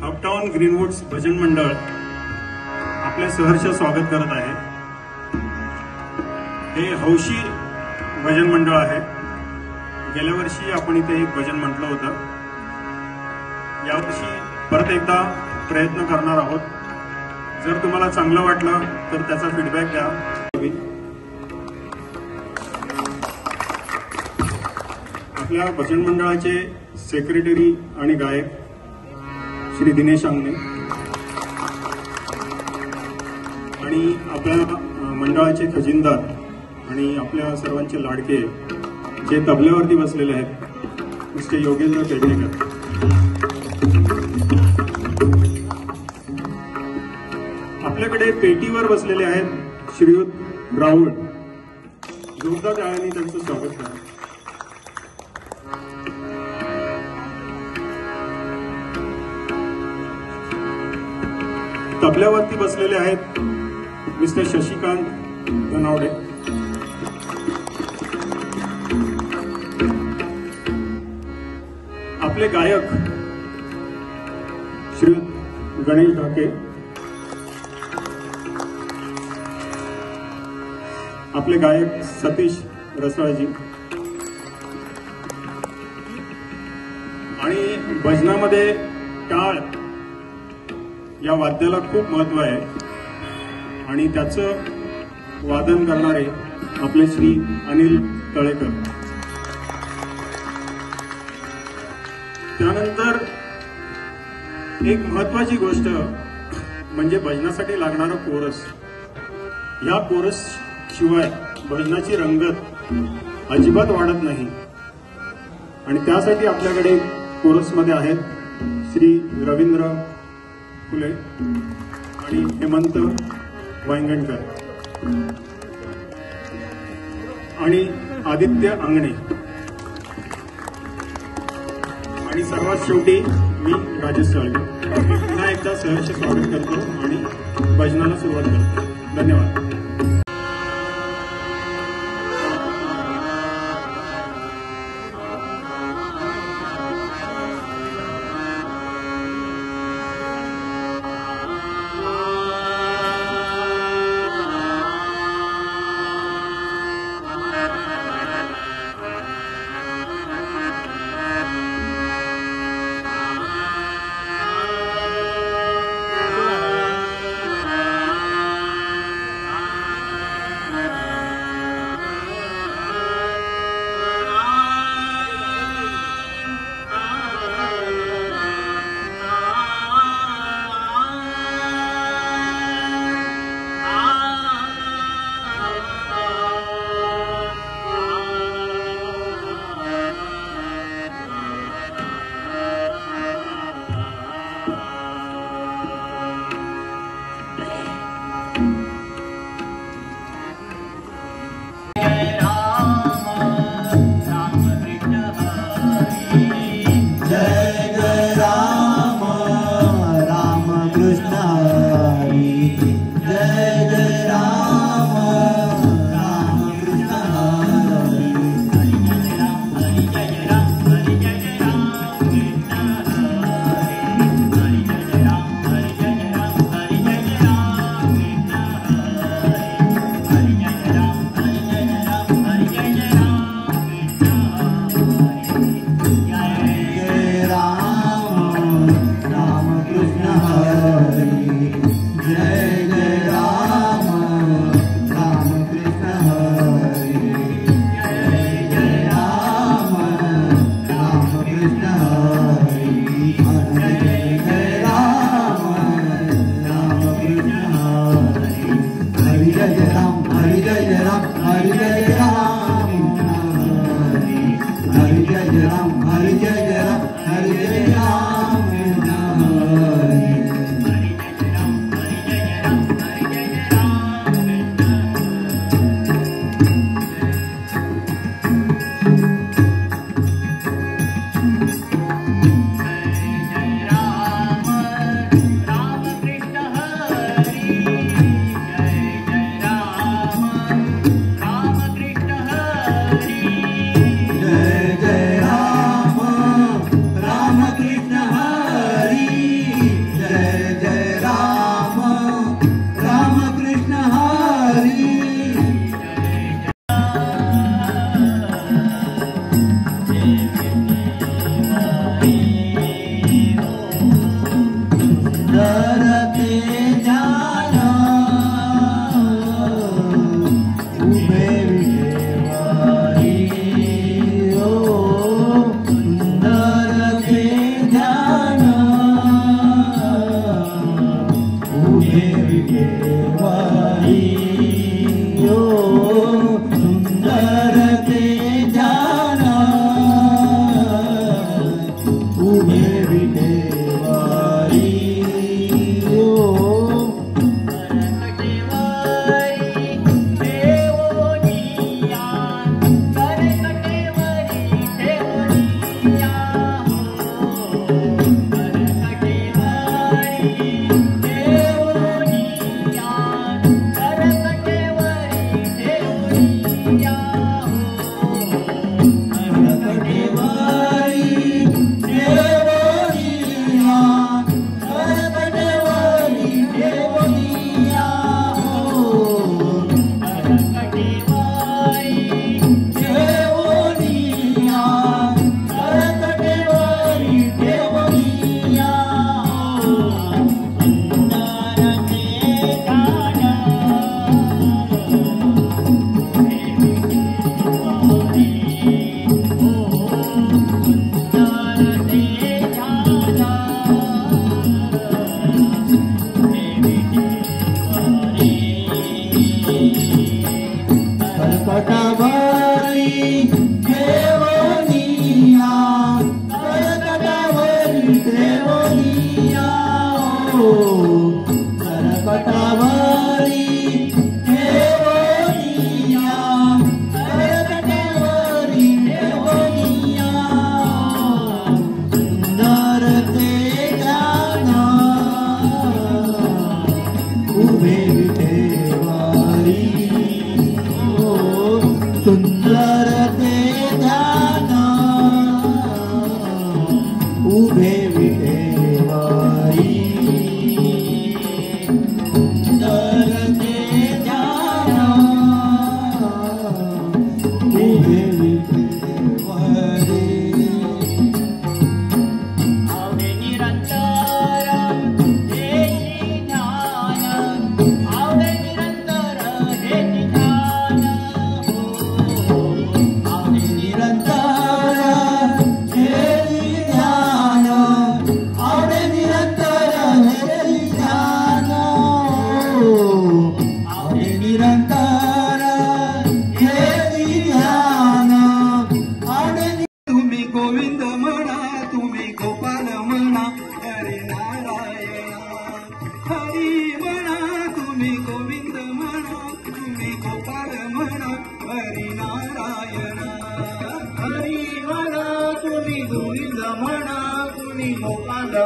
Uptown ग्रीनवुड्स भजन मंडळ आपले सहर्ष स्वागत करत आहे। हे हौशी भजन मंडळ आहे। गेल्या वर्षी आपण इथे एक भजन म्हटलं होतं। यावर्षी परत एकदा प्रयत्न करणार आहोत। जर तुम्हाला चांगलं वाटलं तर त्याचा फीडबॅक द्या। आपल्या भजन मंडळाचे सेक्रेटरी आणि गायक श्री दिनेश अंगणे आणि आपल्या मंडळाचे खजिनदार आणि आपल्या सर्वांचे लाडके जे तबल्यावरती बसलेले आहेत मिस्टर योगेंद्र पेडणेकर। आपल्याकडे पेटीवर बसलेले आहेत श्रीयुत राहुल। जोरदार टाळ्यांनी त्यांचं स्वागत करा। तबल्यावरती बसलेले आहेत मिस्टर शशिकांत धनावडे। आपले गायक श्री गणेश ढाके। आपले गायक सतीश रसाळजी। आणि भजनामध्ये टाळ या वाद्याला खूप महत्व आहे आणि त्याचं वादन करणारे आपले श्री अनिल तळेकर। त्यानंतर एक महत्वाची गोष्ट म्हणजे भजनासाठी लागणारा कोरस। या कोरस शिवाय भजनाची रंगत अजिबात वाढत नाही आणि त्यासाठी आपल्याकडे कोरसमध्ये आहेत श्री रवींद्र फुले आणि हेमंत वांगणकर आणि आदित्य अंगणे आणि सर्वात शेवटी मी राजेश साळवे। पुन्हा एकदा सहर्ष स्वागत करतो आणि भजनाला सुरुवात करतो। धन्यवाद।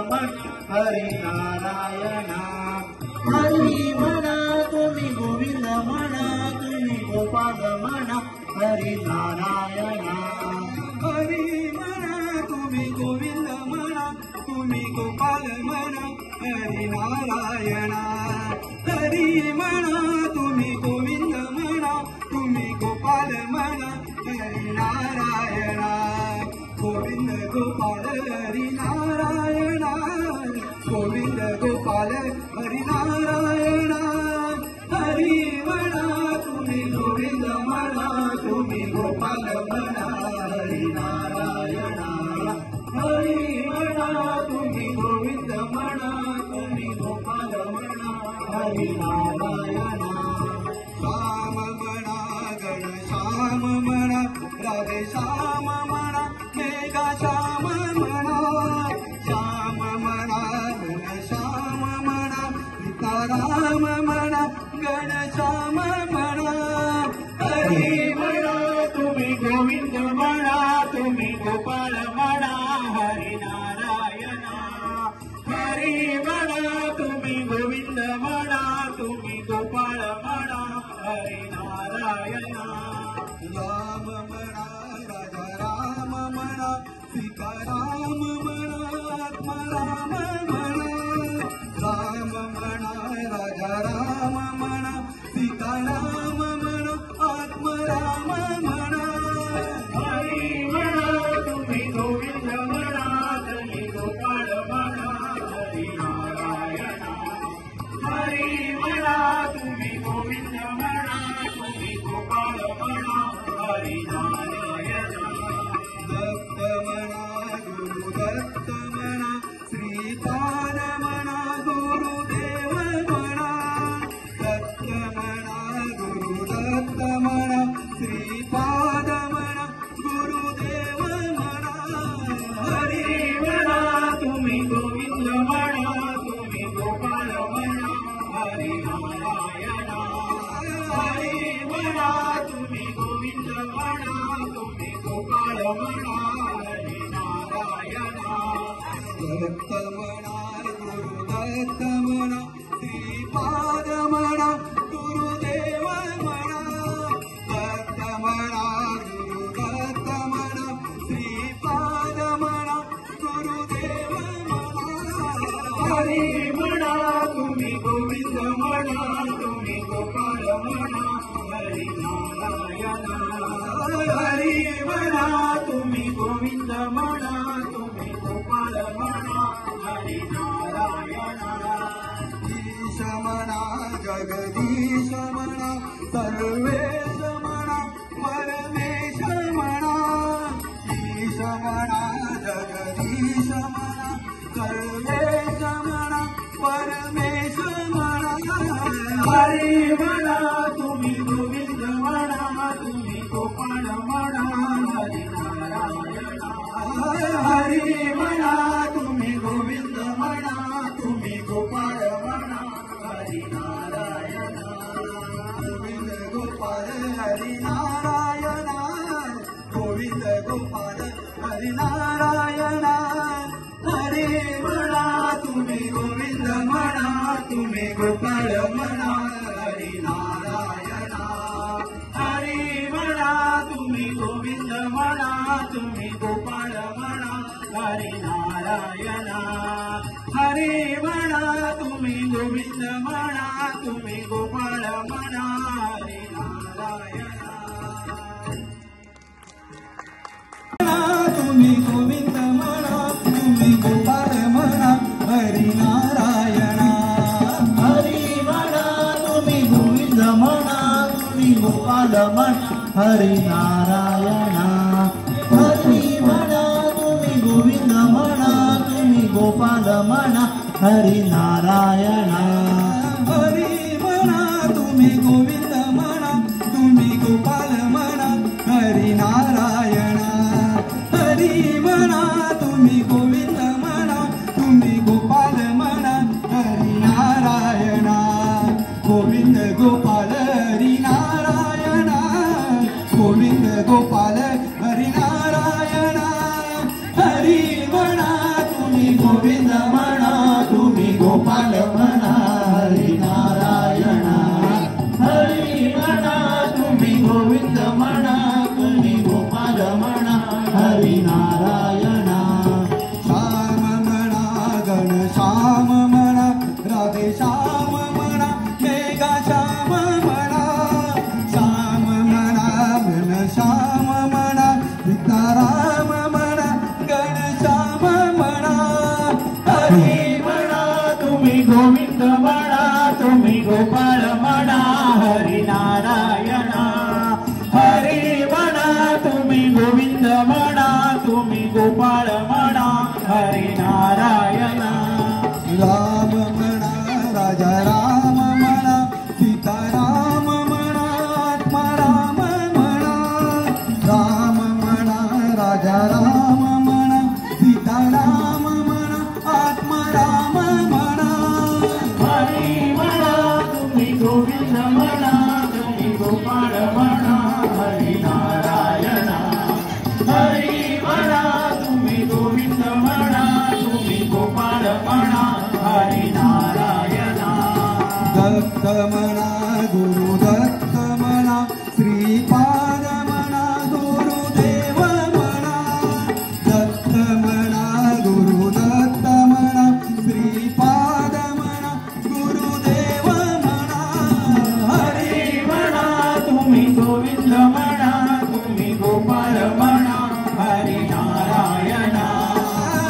हरी नारायण हरी म्हणा तुम्ही गोविंद म्हणा तुम्ही गोपाल म्हणा हरी नारायण हरी म्हणा तुम्ही गोविंद म्हणा तुम्ही गोपाल म्हणा हरी नारायण हरी म्हणा तुम्ही गोविंद म्हणा तुम्ही गोपाल म्हणा हरी नारायण गोविंद गोपाल हरी नारायण गोविंद गोपाल हरी नारायण हरी म्हणा तुम्ही गोविंद म्हणा तुम्ही गोपाल म्हणा हरी नारायण हरी म्हणा तुम्ही गोविंद म्हणा तुम्ही गोपाल म्हणा हरी नारायण श्याम म्हणा गण श्याम म्हणा राधे श्याम म्हणा मेघा श्याम म्हणा श्याम म्हणा गण श्याम म्हणा सीताराम म्हणा गण श्याम म्हणा हरी म्हणा तुम्ही गोविंद म्हणा तुम्ही गोपाल म्हणा हरी नारायण हरी म्हणा तुम्ही गोविंद म्हणा तुम्ही गोपाल म्हणा हरी नारायण राम म्हणा राजा राम म्हणा सीताराम म्हणा आत्माराम म्हणा राम म्हणा राजा राम म्हणा सीताराम म्हणा आत्माराम म्हणा हरी म्हणा तुम्ही गोविंद म्हणा तुम्ही गोपाल म्हणा हरी नारायण हरी म्हणा तुम्ही गोविंद म्हणा तुम्ही गोपाल म्हणा हरी नारायण दत्त म्हणा गुरु दत्त म्हणा श्रीपाद म्हणा गुरुदेव म्हणा दत्त म्हणा गुरु दत्त म्हणा श्रीपाद म्हणा गुरुदेव म्हणा हरी म्हणा तुम्ही गोविंद म्हणा तुम्ही गोपाल म्हणा हरी नारायण हरी म्हणा तुम्ही गोविंद म्हणा तुम्ही गोपाल म्हणा हरी नारायण दत्त म्हणा गुरु दत्त म्हणा श्रीपाद म्हणा गुरुदेव म्हणा दत्त म्हणा गुरु दत्त म्हणा श्रीपाद म्हणा गुरुदेव म्हणा हरी म्हणा तुम्ही गोविंद म्हणा तुम्ही गोपाल म्हणा हरी नारायण हरी म्हणा तुम्ही गोविंद म्हणा तुम्ही गोपाल म्हणा हरी नारायण ईश म्हणा जगदीश म्हणा सर्वेश म्हणा परमेश म्हणा ईश म्हणा जगदीश म्हणा सर्वेश म्हणा परमेश म्हणा हरी म्हणा तुम्ही गोविंद म्हणा तुम्ही गोपाल म्हणा हरी नारायण हरी म्हणा तुम्ही गोविंद म्हणा तुम्ही गोपाल म्हणा हरी नारायण गोविंद गोपाल हरी नारायण गोविंद गोपाल हरी नारायण हरी म्हणा तुम्ही गोविंद म्हणा तुम्ही गोपाल म्हणा हरी नारायण हरी म्हणा तुम्ही गोविंद म्हणा तुम्ही गोपाल म्हणा हरी नारायण हरी म्हणा तुम्ही गोविंद म्हणा तुम्ही गोपाल म्हणा हरी नारायण तुम्ही गोविंद म्हणा तुम्ही गोपाल म्हणा हरी नारायण हरी म्हणा तुम्ही गोविंद म्हणा तुम्ही गोपाल म्हणा हरी नारायण हरी म्हणा तुम्ही गोविंद म्हणा तुम्ही गोपाल म्हणा हरी नारायण हरी म्हणा तुम्ही गोविंद म्हणा तुम्ही गोपाल म्हणा हरी नारायण हरी म्हणा तुम्ही गोविंद म्हणा तुम्ही गोपाल म्हणा हरी नारायण गोविंद गोपाल हरी नारायण गोविंद गोपाल हरी नारायण हरी म्हणा तुम्ही गोविंद म्हणा श्याम म्हणा राधे श्याम म्हणा मेघा श्याम म्हणा श्याम म्हणा घन श्याम म्हणा सीताराम म्हणा गण श्याम म्हणा हरी म्हणा तुम्ही गोविंद म्हणा तुम्ही गोपाळ म्हणा हरी नारायण हरी म्हणा तुम्ही गोविंद म्हणा तुम्ही गोपाळ म्हणा हरी नारायण राम म्हणा राजा राम म्हणा सीताराम म्हणा आत्माराम म्हणा राम म्हणा राजा राम म्हणा सीताराम म्हणा आत्माराम म्हणा हरी म्हणा तुम्ही गोविंद म्हणा तुम्ही गोपाळ म्हणा हरी नारायण हरी म्हणा तुम्ही गोविंद म्हणा तुम्ही गोपाळ म्हणा हरी नारायण दत्त म्हणा गुरु दत्त म्हणा श्रीपाद म्हणा गुरुदेव म्हणा दत्त म्हणा गुरु दत्त म्हणा श्रीपाद म्हणा गुरुदेव म्हणा हरी म्हणा तुम्ही गोविंद म्हणा तुम्ही गोपाळ म्हणा हरी नारायण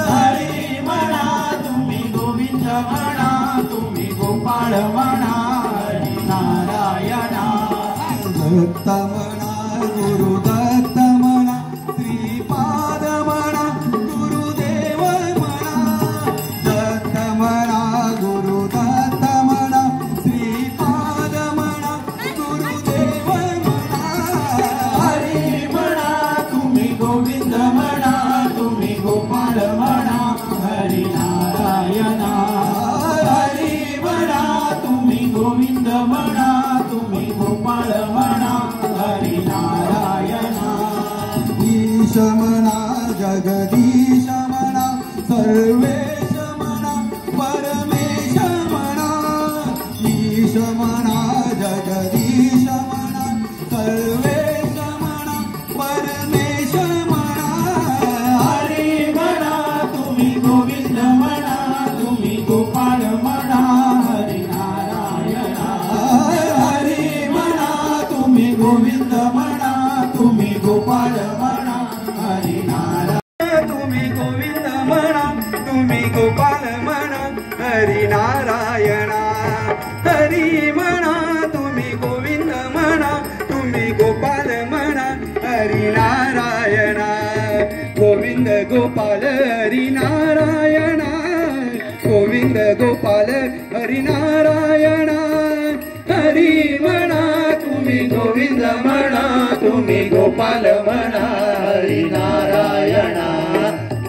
हरी म्हणा तुम्ही गोविंद म्हणा तुम्ही गोपाळ म्हणा हरी नारायण दत्त म्हणा गुरु दत्त म्हणा श्रीपाद म्हणा गुरुदेव म्हणा दत्त म्हणा गुरु दत्त म्हणा श्रीपाद म्हणा गुरुदेव म्हणा हरी म्हणा तुम्ही गोविंद म्हणा तुम्ही गोपाळ म्हणा हरी नारायण हरी म्हणा तुम्ही गोविंद म्हणा तुम्ही गोपाळ म्हणा हरी नारायण ईश म्हणा जगदीश म्हणा सर्वेश म्हणा परमेश म्हणा ईश म्हणा जगदीश म्हणा सर्वेश म्हणा परमेश म्हणा हरी म्हणा तुम्ही गोविंद म्हणा तुम्ही गोपाळ म्हणा हरी नारायण हरी म्हणा तुम्ही गोविंद म्हणा तुम्ही गोपाळ म्हणा हरी नारायण तुम्ही गोविंद म्हणा तुम्ही गोपाळ म्हणा हरी नारायण हरी म्हणा तुम्ही गोविंद म्हणा तुम्ही गोपाळ म्हणा हरी नारायण गोविंद गोपाल हरी नारायण गोविंद गोपाल हरी नारायण हरी म्हणा तुम्ही गोविंद म्हणा तुम्ही गोपाल म्हणा हरी नारायण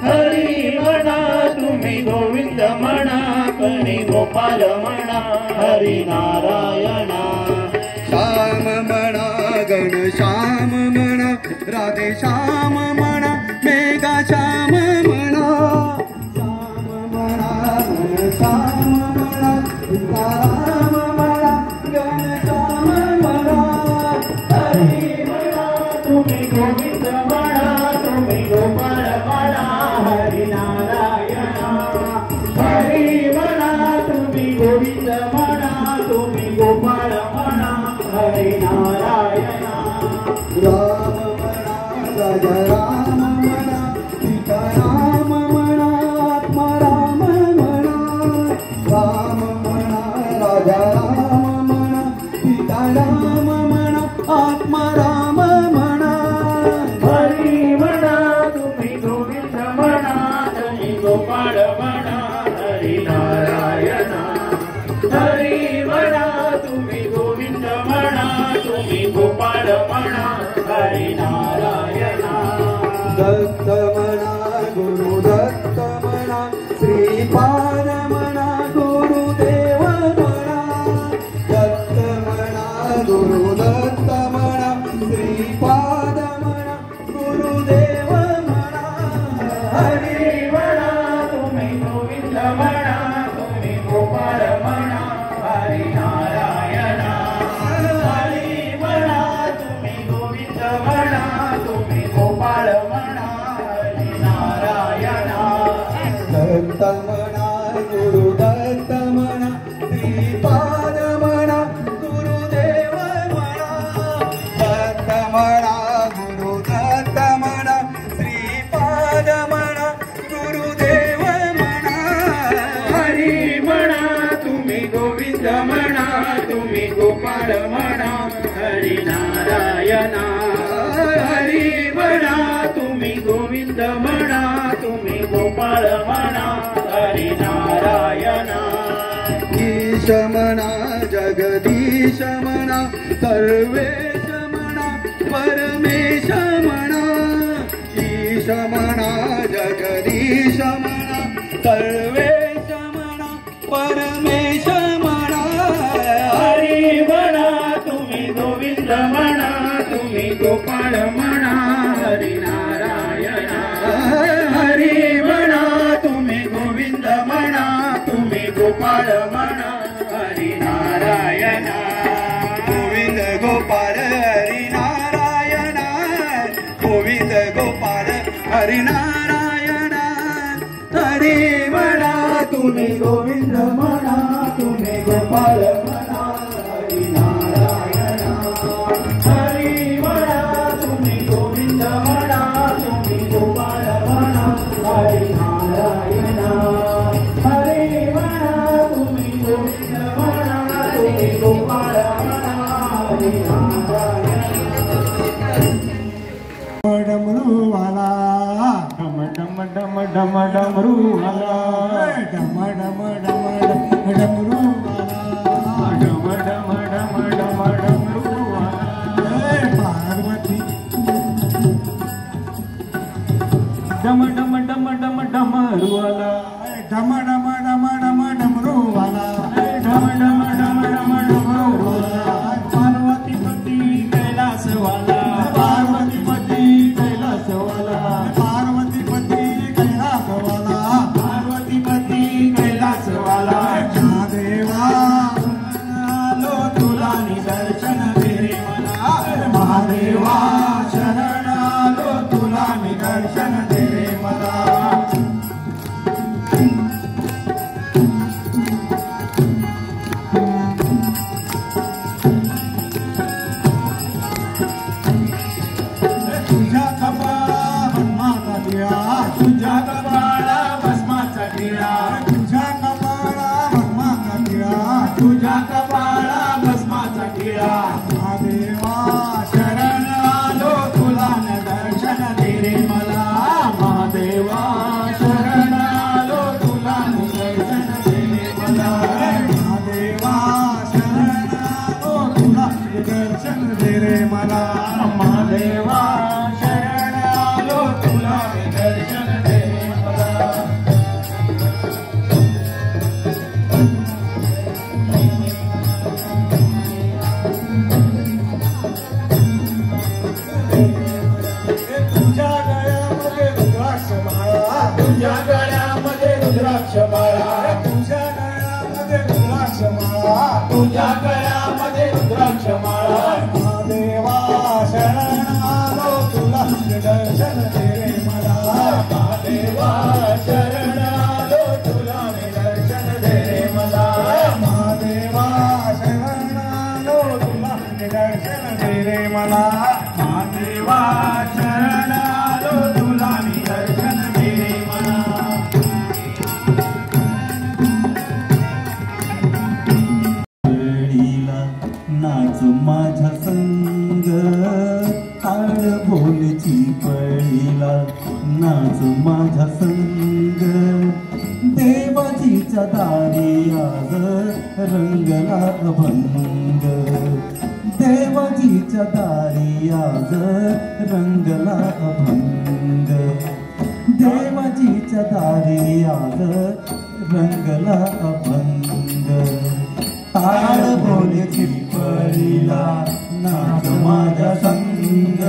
हरी म्हणा तुम्ही गोविंद म्हणा तुम्ही गोपाल म्हणा हरी नारायण श्याम म्हणा गण श्याम म्हणा राधे श्याम म्हणा मेघा श्याम म्हणा श्याम म्हणा गण श्याम म्हणा सीताराम म्हणा गण श्याम म्हणा हरी म्हणा तुम्ही गोविंद म्हणा तुम्ही गोपाळ म्हणा हरी नारायण हरी म्हणा तुम्ही गोविंद म्हणा तुम्ही गोपाळ म्हणा हरी नारायण राम म्हणा राजा राम म्हणा सीताराम म्हणा आत्माराम म्हणा राम म्हणा राजा राम म्हणा सीताराम म्हणा आत्माराम म्हणा हरी म्हणा तुम्ही गोविंद म्हणा तुम्ही गोपाळ म्हणा हरी नारायण हरी म्हणा तुम्ही गोविंद म्हणा तुम्ही गोपाळ म्हणा हरी नारायण दत्त म्हणा गुरु दत्त म्हणा श्रीपाद म्हणा गुरुदेव म्हणा दत्त म्हणा गुरु दत्त म्हणा श्रीपाद म्हणा गुरुदेव म्हणा हरी म्हणा तुम्ही गोविंद म्हणा तुम्ही गोपाळ म्हणा हरी नारायण हरी म्हणा तुम्ही गोविंद म्हणा तुम्ही गोपाळ म्हणा हरी नारायण दत्त म्हणा गुरु गोविंद म्हणा तुम्ही गोपाळ म्हणा हरी नारायणा हरी म्हणा तुम्ही गोविंद म्हणा तुम्ही गोपाळ म्हणा हरी नारायणा ईश म्हणा जगदीश म्हणा सर्वेश म्हणा परमेश म्हणा ईश म्हणा जगदीश म्हणा सर्वेश म्हणा परमेश म्हणा हरी म्हणा तुम्ही गोविंद म्हणा तुम्ही गोपाळ म्हणा हरी नारायणा हरी म्हणा तुम्ही गोविंद म्हणा तुम्ही गोपाळ म्हणा हरी नारायणा गोविंद गोपाळ हरी नारायणा गोविंद गोपाळ हरी नारायणा हरी म्हणा तुम्ही गोविंद म्हणा तुम्ही गोपाळ म्हणा हरी नारायणा हरी म्हणा तुम्ही गोविंद म्हणा तुम्ही गोपाळ म्हणा हरी नारायणा हरी म्हणा तुम्ही गोविंद म्हणा तुम्ही गोपाळ म्हणा हरी नारायणा डमरूवाला डम डम डम डम डमरूवाला डम डम डम डमरूवाला डम डम डम डम डमरूवाला पार्वती डम डम डम डम डमरूवाला डम डम डम डम डमरूवाला डम डम डम डम डमरूवाला पार्वतीपती कैलासवाला पार्वतीपती कैलासवाला पार्वतीपती कैलासवाला पार्वतीपती कैलासवाला महादेवा आलो तुला निदर्शन दे रे मला महादेवा शरण आलो तुला निदर्शन दे रे मला तुझ्या कपाळा भस्माचा टिळा तुझ्या कपाळा भस्माचा टिळा तुझ्या कपाळा भस्माचा टिळा तुझ्या कपाळा भस्माचा टिळा महादेवा शरण आलो तुला न दर्शन दे रे मला महादेवा शरण आलो तुला न दर्शन दे रे मला महादेवा शरण आलो तुला दर्शन दे रे मला महादेवा शरण आलो तुला दर्शन दे रे मला तुझ्या गळ्यामध्ये रुद्राक्ष माळा तुझ्या गळ्यामध्ये रुद्राक्ष माळा तुझ्या गळ्यामध्ये रुद्राक्ष माळा तुझ्या गळ्यामध्ये रुद्राक्ष माळा महादेवा शरण आलो तुला दर्शन दे रे मला महादेवा शरण आलो तुला दर्शन दे रे मला महादेवा शरण आलो तुला दर्शन दे रे मला महादेवा शरण आलो तुला दर्शन दे रे मला पळीला नाच माझ्या संग ताळ भोलची पळीला नाच माझ्या संग देवाजीच्या दारी आज रंगला अभंग देवाजीच्या दारी आज रंगला अभंग देवाजीच्या दारी आज रंगला अभंग ताळ भोलेची पळीला नाच माझ्या संग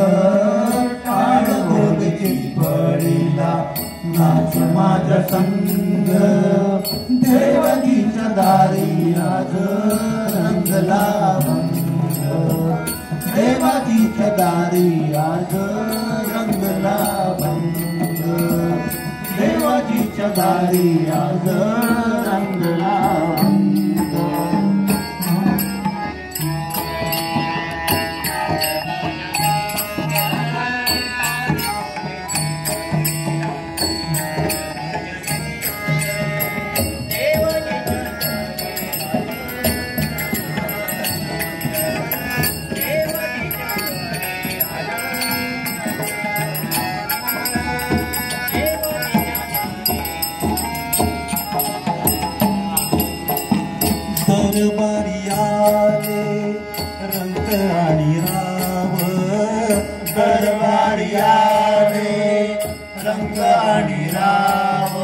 ताळ भोलेची पळीला नाच माझ्या संग देवाजीच्या दारी आज रंगला अभंग देवाजीच्या दारी आज रंगला अभंग देवाजीच्या दारी आज रंगला अभंग दरबारी आले रंग आणि राव, दरबारी आले रंग आणि राव,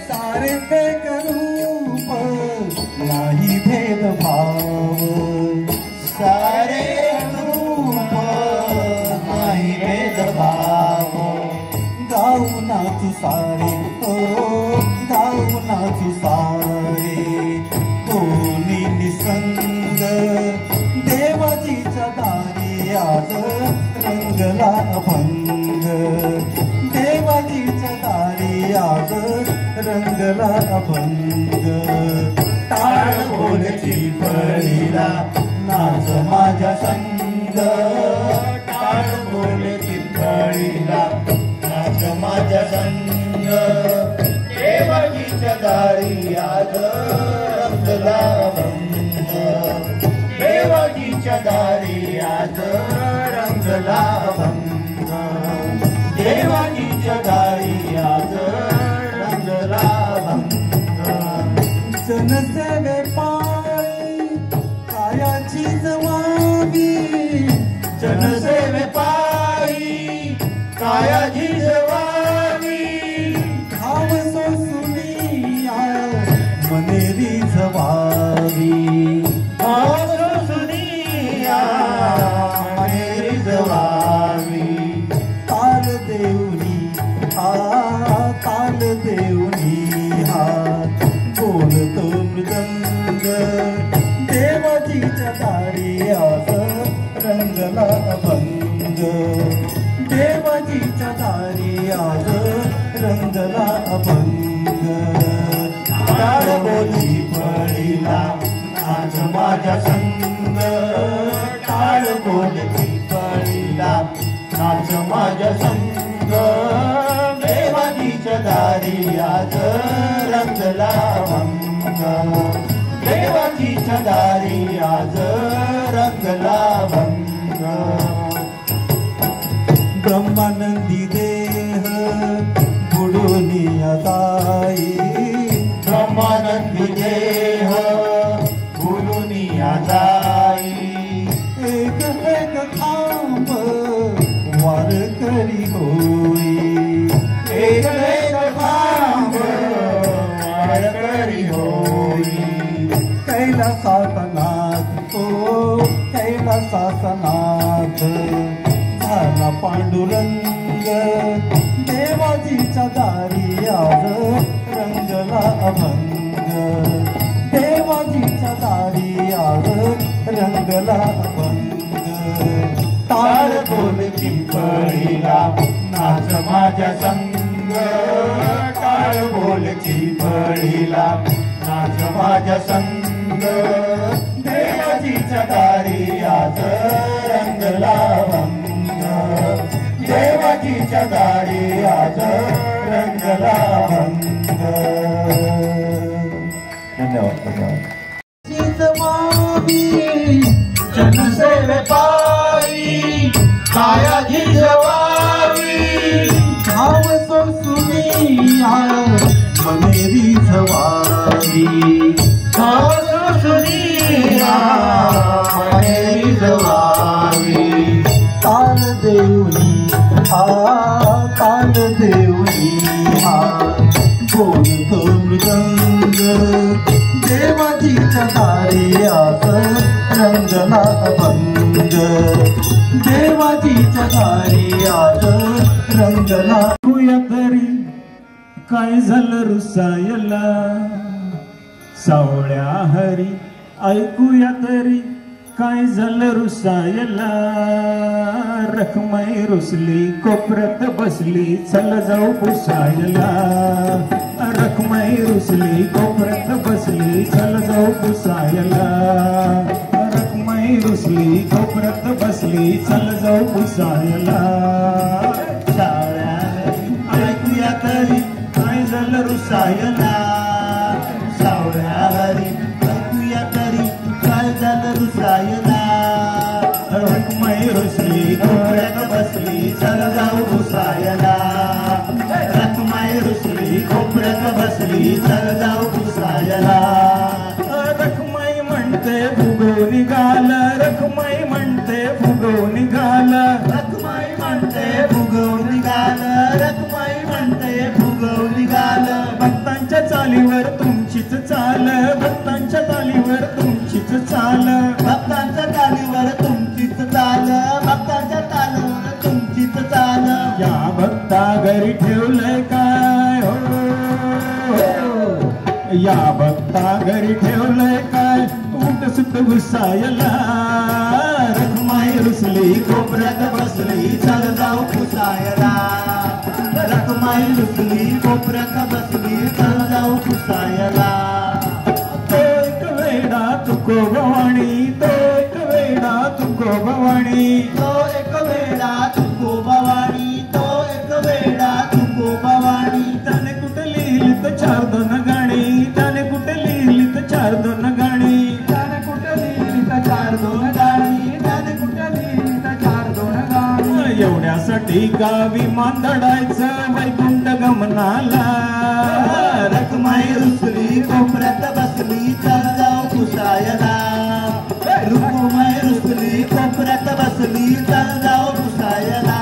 सारे एकरूप नाही भेदभाव, सारे रूप नाही भेदभाव, गाऊ नाचू सारे हो, गाऊ नाचू सारे, कोणी निसंग देवाजीच्या दारी आज रंगला अभंग, देवाजीच्या दारी आज रंगला अभंग, टाळ बोलची फळीला नाच माझ्या संग, टाळ बोलची फळीला नाच माझ्या संग, देवाजीच्या दारी आज रंगला अभंग, देवाजीच्या दारी आज रंगला अभंग, देवाजीच्या दारी आज रंगला अभंग, जनसेवे पायी कायाची जवाबी, जनसेवे पायी कायाची जवाबी, धाव सोसुनिया मनेरी जवाबी, धाव सोसुनिया मनेरी जवाबी, ताल देऊनी हा, ताल देऊनी हा, बोलतो मृदंग, देवाजीच्या दारी आज रंगला अभंग, देवाजीच्या दारी आज रंगला अभंग, टाळ बोली फळीला नाच माझ्या संग, टाळ बोली फळीला नाच माझ्या संग, देवाजीच्या दारी आज रंगला अभंग, देवाजीच्या दारी आज रंगला अभंग, ब्रह्मानंदी देह बुडूनी जाई, ब्रह्मानंदी देह बुडूनी जाई, एक एक खांब वार करी होई, एक एक खांब वार करी होई, कैलासासनाथ तो कैलासासनाथ झाला पांडुरंग, देवाजीच्या दारी आज रंगला अभंग, देवाजीच्या दारी आज रंगला अभंग, टाळ बोल चिंपळीला नाच माझ्या संग, टाळ बोल चिंपळीला नाच माझ्या संग, देवाजीच्या दारी आज रंगला अभंग, देवाजीच्या दारी आज रंगला अभंग. धन्यवाद. जनसेवे पायी कायाची जवाबी, धाव सोसुनिया मनेरी जवाबी, धाव सोसुनिया मनेरी जवाबी, ताल देऊनी हा, ताल देऊनी हा, बोलतो मृदंग, देवाजीच्या दारी आज रंगला अभंग, देवाजीच्या दारी आज रंगला. ऐकूया तरी काय झालं रुसायला सावळ्या हरी, ऐकूया तरी काय झालं रुसायला, रखमाई रुसली कोपऱ्यात बसली चल जाऊ पुसायला, रखमाई रुसली कोपऱ्यात बसली चल जाऊ पुसायला, रखमाई रुसली कोपऱ्यात बसली चल जाऊ पुसायला, सावळ्या ऐकूया तरी काय झालं रुसायला, सावळ्या हरी ऐकूया तरी काय झालं रुसायला, रखमाई रुसली कोपऱ्यात बसली चल जाऊ पुसायला, रखमाई रुसली कोपऱ्यात बसली चल जाऊ पुसायला, रखमाई चाल भक्तांच्या तालीवर तुमचीच चाल भक्तांच्या तालीवर तुमचीच चाल भक्तांच्या तालीवर तुमचीच चाल या भक्ता घरी ठेवलंय काय हो या भक्ता घरी ठेवलंय काय उठ सुट घुसायला रखमाई रुसली कोपऱ्यात बसली चल जाऊ पुसायला रखमाई रुसली कोपऱ्यात बसली चल जाऊ पुसायला तो एक वेडा तुको भवानी तो एक वेडा तुको भवानी तो एक वेडा तुको भवानी तो एक वेडा तुको भवानी त्याने कुठे लिहिली तर 4-2 गाणी त्याने कुठे लिहिली तर 4-2 गाणी त्याने कुठे लिहिली तर 4-2 गाणी त्याने कुठे लिहिली तर 4-2 गाणी एवढ्यासाठी गावी मांदडायचं वैकुंठ गमनाला रखमाई रुसली कोपऱ्यात बसली चल जाऊ पुसायला रखमाई रुसली कोपऱ्यात बसली चल जाऊ पुसायला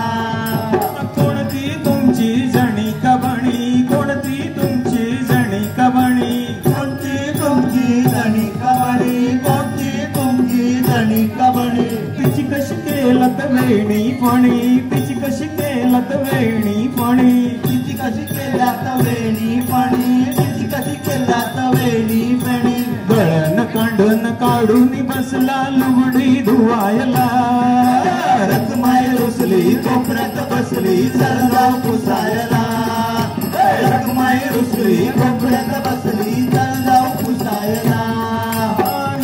कोणती तुमची जणी कबणी कोणती तुमची जणी कबणी कोणती तुमची जणी कबणी कोणती तुमची जणी कबणी तिची कशी केलत वेणी फणी तिची कशी केलत वेणी फणी तिची कशी केल्यात वेणी पाणी तिची कशी केल्यात वेणी पाणी गळण कांडण काढून बसला लुगडी धुवायला रखमाई रुसली कोपऱ्यात बसली चल जाऊ पुसायला रखमाई रुसली कोपऱ्यात बसली चल जाऊ पुसायला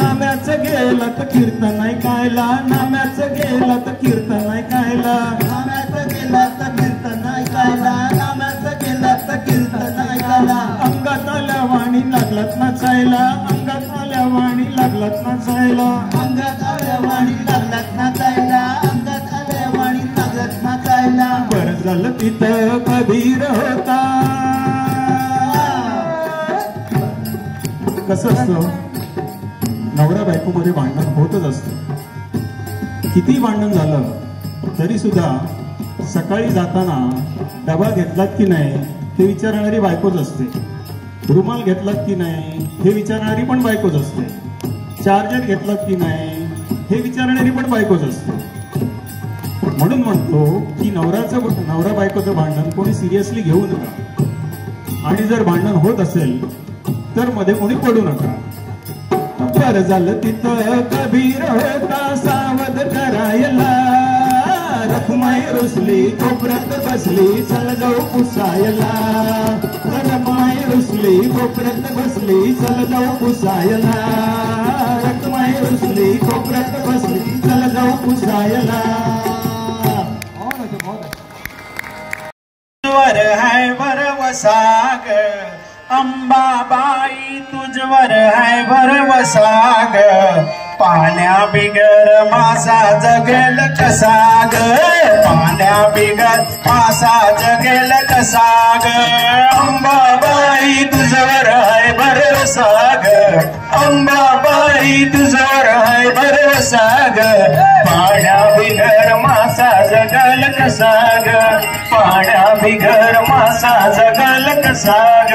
नाम्याचं गेलं तर कीर्तन ऐकायला नाम्याचं गेलं तर कीर्तन ऐकायला नाम्याचं गेलं तर कीर्तन ऐकायला नाम्याचं गेलं तर कीर्तन ऐकायला अंगात आल्या वाणी लागलात नाचायला अंगात आल्या वाणी लागलात नाचायला अंगात आल्या वाणी लागलात नाचायला अंगात आल्या वाणी लागलात नाचायला बरं झालं तिथं कबीर होता कसं असतं नवरा बायको मध्ये भांडण होतच असतं किती भांडण झालं तरी सुद्धा सकाळी जाताना डबा घेतलात की नाही हे विचारणारी बायकोच असते रुमाल घेतलात की नाही हे विचारणारी पण बायकोच असते चार्जर घेतलात की नाही हे विचारणारी पण बायकोच असते म्हणून म्हणतो की नवरा बायकोचं भांडण कोणी सिरियसली घेऊ नका आणि जर भांडण होत असेल तर मध्ये कोणी पडू नका बरं झालं तिथं कबीर होता सावध करायला रखमाई रुसली कोपऱ्यात बसली चल जाऊ पुसायला रखमाई रुसली कोपऱ्यात बसली चल जाऊ पुसायला रखमाई रुसली कोपऱ्यात बसली चल जाऊ पुसायला तुझवर है भरवसाग अंबाबाई तुझवर है भरवसाग पाण्या बिगर मासा जगेल कसाग पाण्या बिगर मासा जगेल कसाग अंबाबाई तुझवर है भरवसाग अंबाबाई तुझवर है भरवसाग पाण्या बिगर मासा जगल कसाग पाण्या बिगर मासा जगल कसाग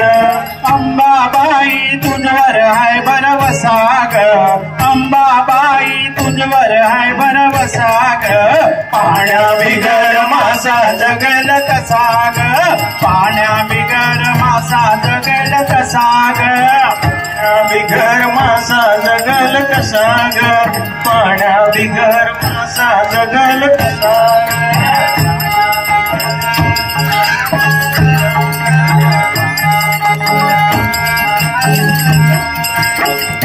अंबाबाई तुझवर है भरवसाग अंबाबाई तुझवर है भरवसाग पाण्या बिगर मासा जगल कसाग पाण्या बिगर मासा जगल कसाग बिगर मासा जगल कसाग पाण्या बिगर मासा जगल कसाग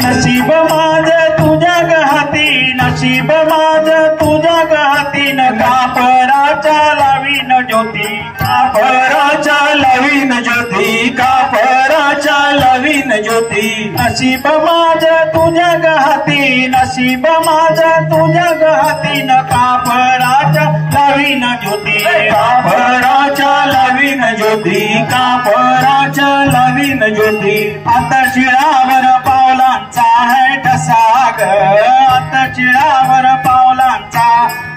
नशीब माझं तुझ्या गहाती नशीब माझं तुझ्या गहाती न कापराच्या लावीन ज्योती कापराच्या लावीन ज्योती कापराच्या लावीन ज्योती नशीब माझं तुझ्या गहाती नशीब माझं तुझ्या गहाती न कापराच्या लावीन ज्योती कापराच्या लावीन ज्योती कापराच्या लावीन ज्योती आता शिळावर पावलांचा है ठसाग आता शिळावर पावलांचा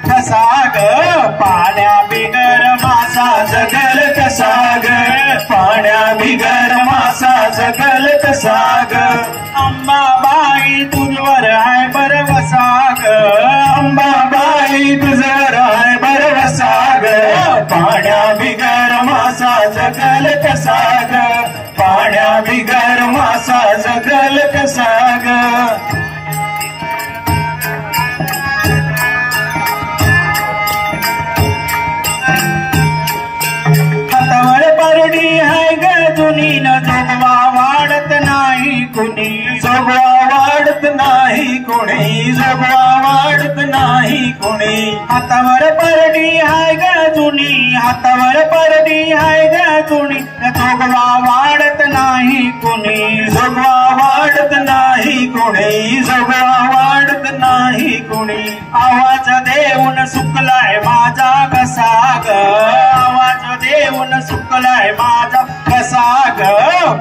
ठसाग पाण्या बिगर मासा जगल कसा ग पाण्या बिगर मासा जगल कसा ग अंबाबाई तुझवर आहे बरवसा ग अंबाबाई तुझवर आहे बरवसा ग पाण्या बिगर मासा जगल कसा ग पाण्या बिगर मासा जगल कसा ग न जोगवा वाढत नाही कुणी जोगवा वाढत नाही कुणी जोगवा वाढत नाही कुणी हातावर परडी हाय ग जुनी हातावर परडी हाय ग जुनी जोगवा वाढत नाही कुणी जोगवा वाढत नाही कुणी जोगवा वाढत नाही कुणी आवाज देऊन सुकलाय माझा कसा ग आवाज देऊन सुकलाय माझा कसा ग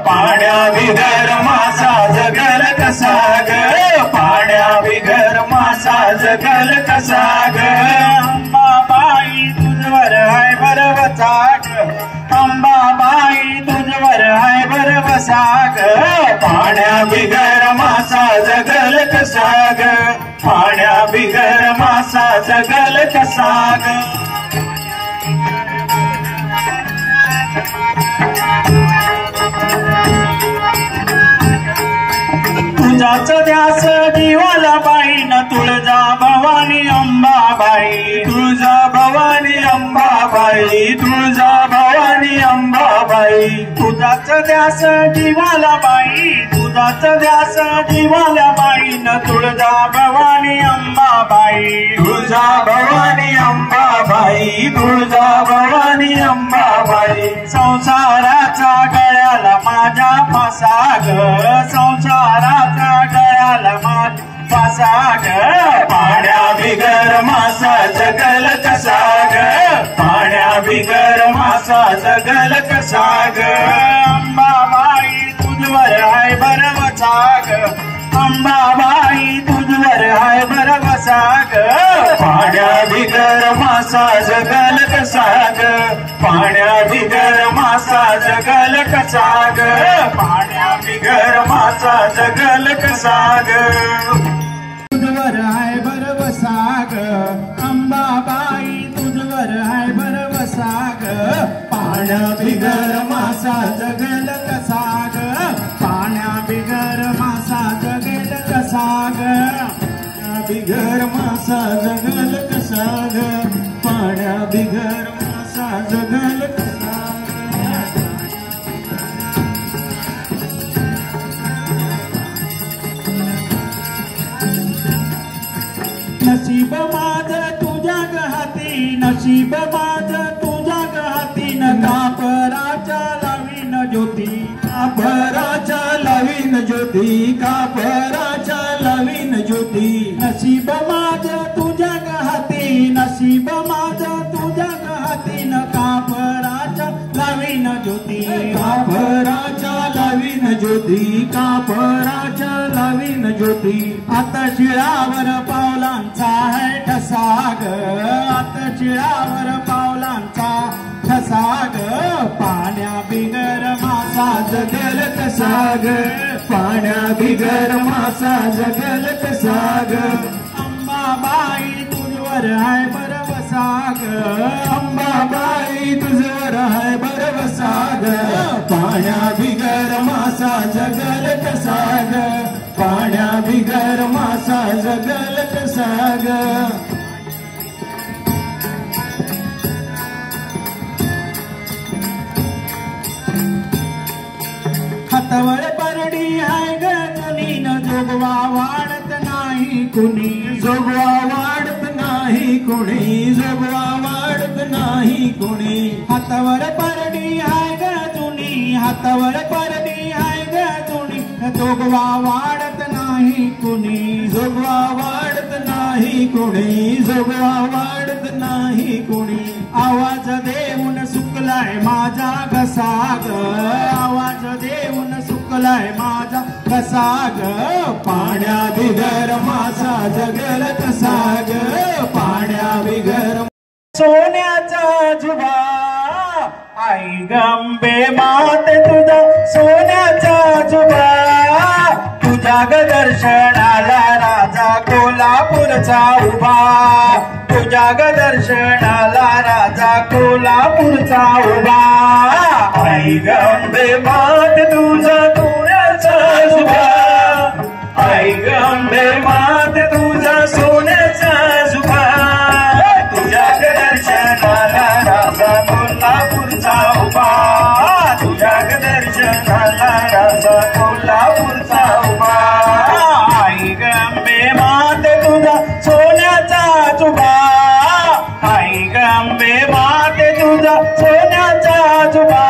पाण्या बिगर मासा जगल कसा ग पाण्या बिगर मासा जगल कसा ग अंबाबाई तुझवर आहे बरवसा ग अंबाबाई तुझवर आहे बरवसा ग पाण्या बिगर मासा जगल कसा ग पाण्या बिगर मासा जगल कसा ग तुझाच ध्यास जीवाला बाई न तुळजा भवानी अंबाबाई तुळजा भवानी अंबाबाई तुळजा भवानी अंबाबाई तुझाच ध्यास जीवाला बाई तुझाच ध्यास जीवाला बाई न तुळजा भवानी अंबाबाई तुळजा भवानी अंबाबाई तुळजा भवानी अंबाबाई संसाराचा गळ्याला माझ्या फासा ग संसाराचा गळ्याला माझ्या फासा ग पाण्या बिगर मासा जगल कसा ग पाण्या बिगर मासा जगल कसा ग अंबाबाई तुझवर आहे बरवसा ग अंबाबाई तुझवर आहे बरवसा ग पाण्या बिगर मासा जगल कसा ग पाण्या बिगर मासा जगल कसा ग पाण्या बिगर मासा जगल कसा ग तुझवर आहे बरवसा ग अंबाबाई तुझवर आहे बरवसा ग पाण्या बिगर मासा जगल कसा ग पाण्या बिगर मासा जगल कसा ग बिगर मासा जगल कसा ग पाण्या बिगर मासा जगल कसा नशीब माझ तुझ्या हाती नशीब माझ तुझ्या हाती न कापराच्या लावीन ज्योती कापराच्या लावीन ज्योती कापराच्या लावीन ज्योती नशीब माझ तुझ्या हाती नशीब माझ तुझ्या हाती न कापराच्या लावीन ज्योती कापराच्या लावीन ज्योती कापराच्या लावीन ज्योती आता शिळावर पावलांचा आहे ठसा ग आता शिळावर पावलांचा ठसा ग पाण्या बिगर मासा जगल कसा ग पाण्या बिगर मासा जगल कसा ग अंबाबाई तुझवर आहे बरवसा ग अंबाबाई तुझवर आहे बरवसा ग पाण्या बिगर मासा जगल कसा ग पाण्या बिगर मासा जगल कसा ग हातावर परडी आहे ग जुनी न जोगवा वाढत नाही कुणी जोगवा वाढत नाही कुणी जोगवा वाढत नाही कुणी हातावर परडी आहे ग जुनी हातावर परडी आहे ग जुनी जोगवा वाढत नाही कुणी जोगवा वाढत नाही कुणी जोगवा वाढत नाही कुणी आवाज देऊन सुकलाय माझा घसा ग आवाज देऊन सुकलाय माझा कसा ग पाण्या बिगर मासा जगल कसा ग पाण्या बिगर सोन्याचा जुबा आई गंबे माते तुझा सोन्याचा जुबा, तुझ्या ग दर्शनाला राजा कोल्हापूरचा उभा, तुझ्या ग दर्शनाला राजा कोल्हापूरचा उभा. आई गंबे माते तुझा सोन्याचा जुबा, आई गंबे माते तुझा सोन्याचा जुबा, तुझ्या ग दर्शनाला राजा कोल्हापूरचा उभा, तुझ्या ग दर्शनाला राजा कोल्हापूरचा उभा. आई गंबे माते तुझा सोन्याचा जुबा, आई गंबे माते तुझा सोन्याचा जुबा,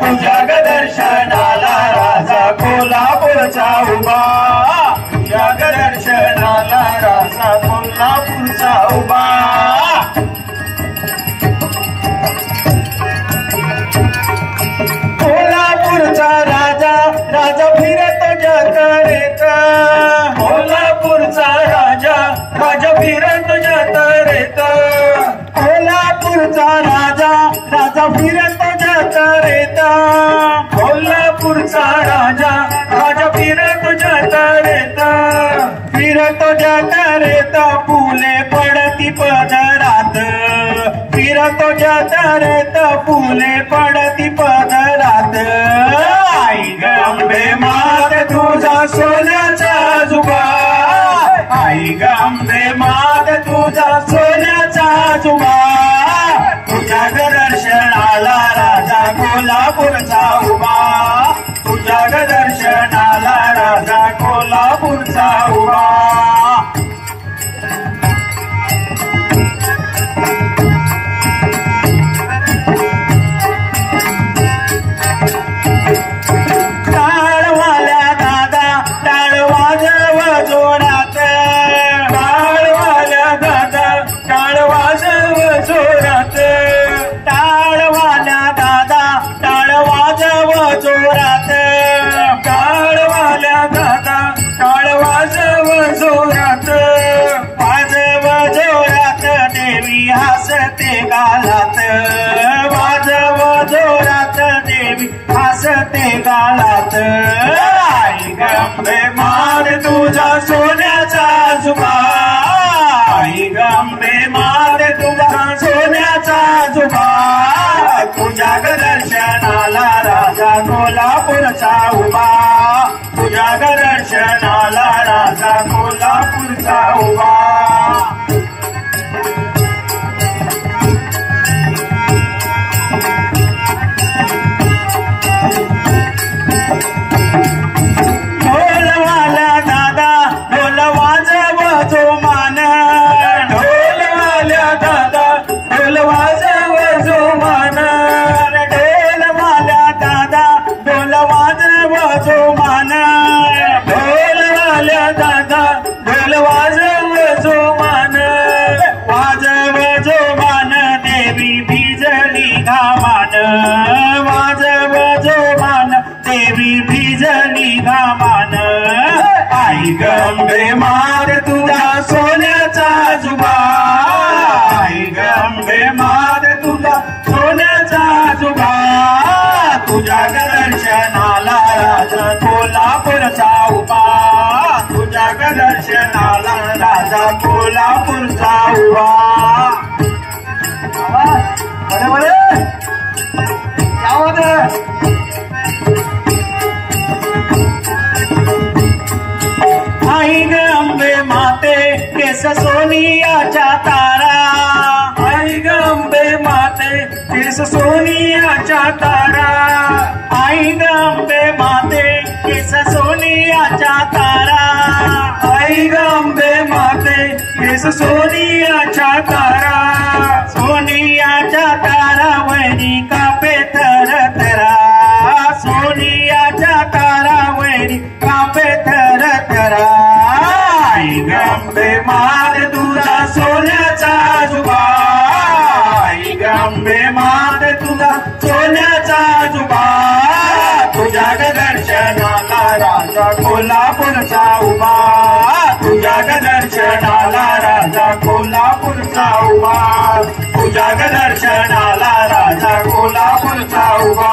तुझ्या ग दर्शनाला राजा कोल्हापूरचा उभा, तुझ्या ग दर्शनाला राजा कोल्हापूरचा उभा. कोल्हापूरचा राजा राजा फिरत जत्रेत, कोल्हापूरचा राजा राजा फिरत जत्रेत, कोल्हापूरचा राजा राजा फिरत जत्रेत, कोल्हापूरचा राजा राजा फिरत जत्रेत, फिरत जत्रेत फुले पडती पदरात, फिरत जत्रेत फुले पडती पदरात. आई गंबे माते तुझा सोन्याचा जुबा, आई गंबे माते तुझा सोन्याचा जुबा, तुझ्या ग दर्शनाला राजा कोल्हापूरचा उभा, तुझ्या ग दर्शनाला राजा कोल्हापूरचा उभा. टाळवाल्या दादा टाळ वाजव जोरात, टाळवाल्या दादा टाळ वाजव जोरात, टाळवाल्या दादा टाळ वाजव जोरात, टाळवाल्या दादा टाळ वाजव जोरात, वाजव जोरात देवी हसते गालात, वाजव जोरात देवी हसते गालात. आई गंबे माते तुझा सोन्याचा जुबा, आई गंबे माते तुझा सोन्याचा जुबा, तुझ्या ग दर्शनाला राजा कोल्हापूरचा उभा, तुझ्या ग दर्शनाला राजा कोल्हापूरचा उभा. ढोलवाला दादा ढोल वाजव जोमान, ढोलवाल्या दादा ढोल वाजव जोमान, ढोलवाल्या दादा ढोल वाजव जोमान, ढोलवाल्या दादा ढोल वाजव जोमान, वाजव जोमान देवी भिजली घामान, वाजव जोमान देवी भिजली घामान. आई गंबे माते तुझा सोन्याचा जुबा, आई गंबे माते तुझा सोन्याचा जुबा, तुझ्या ग दर्शनाला राजा कोल्हापूरचा उभा, तुझ्या ग दर्शनाला राजा कोल्हापूरचा उभा. बरे बरे यावं आई गंबे माते केस सोनियाच्या तारा, आई गंबे माते केस सोनियाच्या तारा, आई गंबे माते केस सोनियाच्या तारा, आई गंबे माते केस सोनियाच्या तारा, सोनियाच्या तारा वैरी कापे थर थरा, सोनियाच्या तारा वैरी कापे थर थरा. आई गंबे माते तुझा सोन्याचा जुबा, आई गंबे माते तुझा सोन्याचा जुबा, तुझ्या ग दर्शनाला राजा कोल्हापूरचा उभा, तुझ्या दर्शनाला राजा कोल्हापूरचा उभा, तुझ्या दर्शनाला राजा कोल्हापूरचा उभा,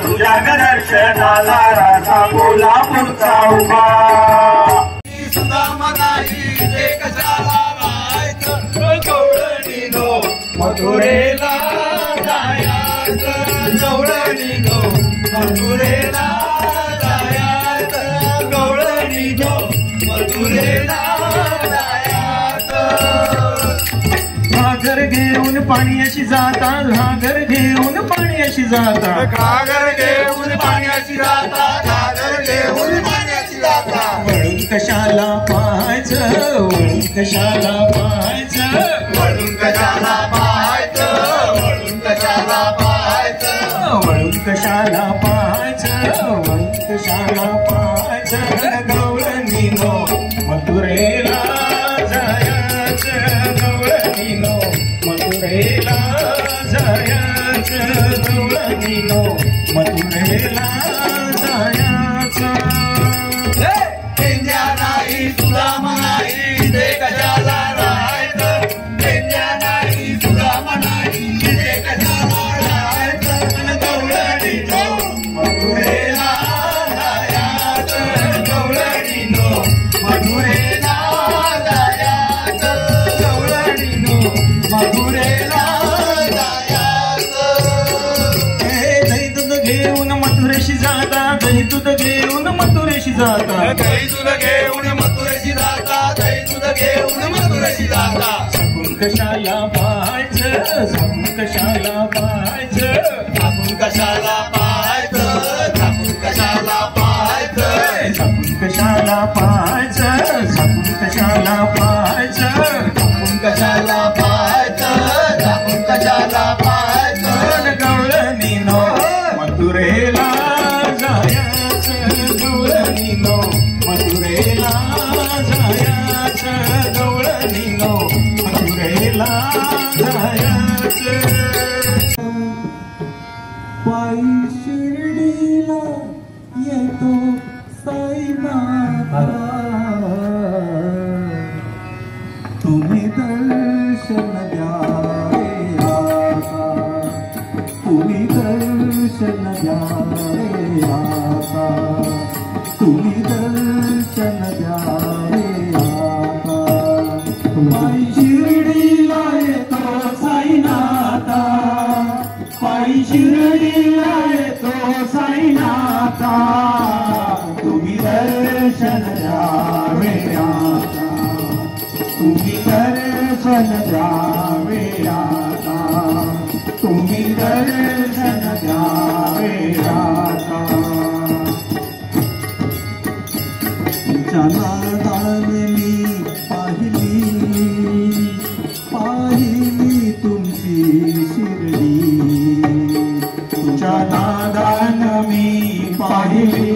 तुझ्या दर्शनाला राजा कोल्हापूरचा उभा. सुद्धा नाही ते कशाला राहायचं गवळणीनो मथुरेला जायचं, गवळणीनो मथुरेला जायचं, गवळणीनो मथुरेला जायचं. घागर घेऊन पाणी अशी जाता, घागर घेऊन पाणी अशी जाता, घागर घेऊन पाणी अशी जाता, घागर घेऊन पाणी अशी जाता. वळून कशाला पाहायचं, वळून कशाला पाहायचं, वळून कशाला पाहायचं, वळून कशाला पाहायचं, वळून कशाला पाहायचं, वळून कशाला पाहायचं. गवळणीनो मथुरेला जायचं, गवळणीनो मथुरेला जायचं, गवळणीनो मथुरेला जायचं. पेंड्या नाही सुदाम नाही ते कशाला राहायचं, पेंड्या नाही सुदाम नाही ते कशाला राहायचं. गवळणीनो मथुरेला जायचं, गवळणीनो मथुरेला जायचं, गवळणीनो मथुरेला जायचं. दही दूध घेऊन मथुरेशी जाता, दही दूध घेऊन मथुरेशी जाता, दही दूध घेऊन मथुरेशी जाता, दही दूध घेऊन मथुरेशी जाता. सांगून कशाला पाहायचं, सांगून कशाला पाहायचं, सांगून कशाला पाहायचं, सांगून कशाला पाहायचं, सांगून कशाला पाहायचं, सांगून कशाला पाहायचं, सांगून कशाला पाहायचं, सांगून कशाला पाहायचं. गवळणीनो मथुरेला जायचं, गवळणीनो मथुरेला जायचं, गवळणीनो मथुरेला जायचं. पायी शिर्डीला येतो साईनाथ, तुम्ही दर्शन द्यावे आता, तुम्ही दर्शन द्यावे आता, तुम्ही दर्शन द्यावे आता. पायी शिर्डीला येतो साईनाथा, पायी शिर्डीला येतो साईनाथा, तुम्ही दर्शन द्यावे आता, तुम्ही दर्शन द्यावे आता, तुम्ही दर्शन द्यावे आता. तुमच्या नादानी पाहिली, पाहिली तुमची शिर्डी, तुमच्या नादान मी पाहिली,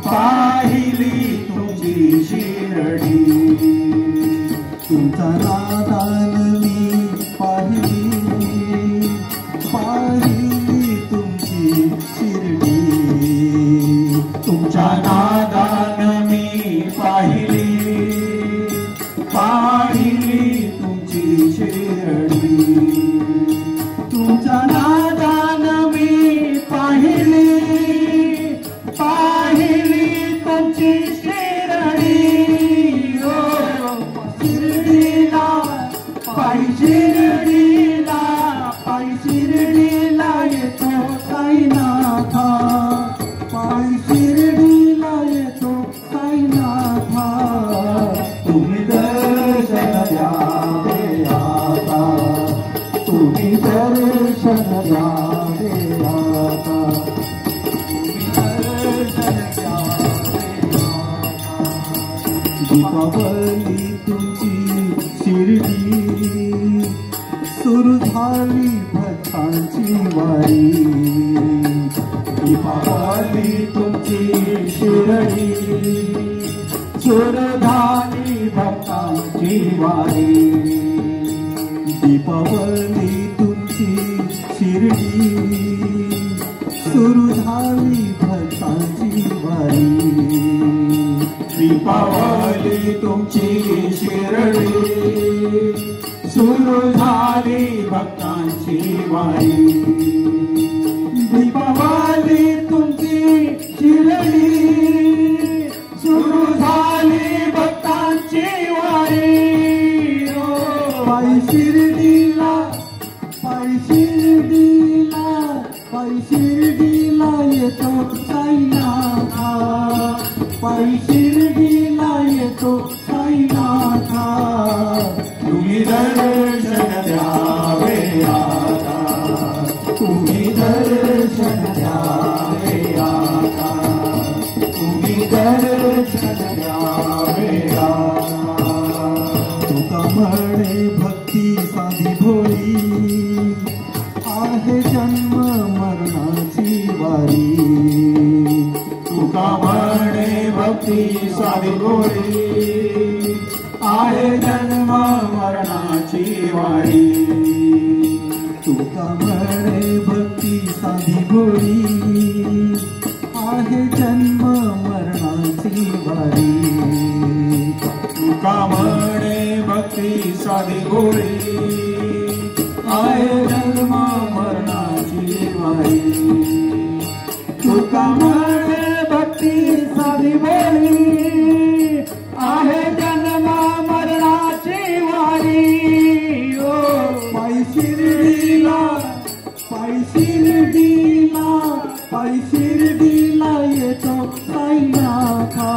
पाहिली तुमची शिर्डी, तुमच्या नादान मी पाहिली, पाहिली तुमची शिर्डी, तुमच्या नादान मी पाहिली, पाहिली तुमची शिर्डी, तुमच्या नादान मी पाहिली, पाहिली तुमची शिर्डी. शिर्डीला पायी शिर्डीला, पायी शिर्डीला येतो साईनाथा, पायी शिर्डीला येतो साईनाथा, तुम्ही दर्शन द्यावे आता, तुम्ही दर्शन द्यावे आता, तुम्ही दर्शन द्यावे आता. दीपावली तुमची शिर्डी, सुरू झाली भक्तांची वारी, दीपावली तुमची शिर्डी, सुरू झाली भक्तांची वारी, दीपावली तुमची शिर्डी, सुरू झाली भक्तांची वारी, दीपावली तुमची शिर्डी सुरू झाली भक्तांची वारी दीपावली तुमची शिर्डी सुरू झाली भक्तांची वारी पायी शिर्डीला पायी शिर्डीला पायी शिर्डीला येतो साईनाथा पायी शिर्डीला येतो साईनाथा तुम्ही दर्शन द्यावे आता तुम्ही दर्शन द्यावे आता तुम्ही दर्शन द्यावे आता तुका म्हणे भक्ती साधी भोळी आहे जन्म मरणाची वारी तुका म्हणे भक्ती साधी भोळी आहे जन्म मरणाची वारी तुका म्हणे भक्ती साधी भोळी आहे जन्म मरणाची वारी तुका म्हणे भक्ती साधी भोळी आहे जन्म मरणाची वारी तुका म्हणे भक्ती साधी भोळी आहे जन्म मरणाची वारी ओ पायी शिर्डीला पायी शिर्डीला पायी शिर्डीला येतो साईनाथा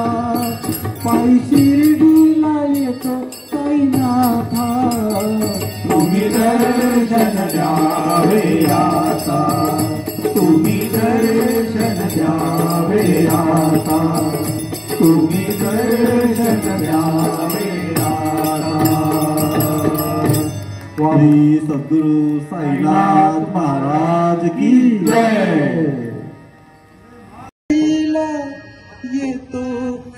पायी शिर्डीला येतो साईनाथा तुम्ही दर्शन द्यावे आता तुम्ही दर्शन द्यावे आता तुम्ही दर्शन द्यावे आता वारी सद्गुरु साईनाथ महाराज की जय येतो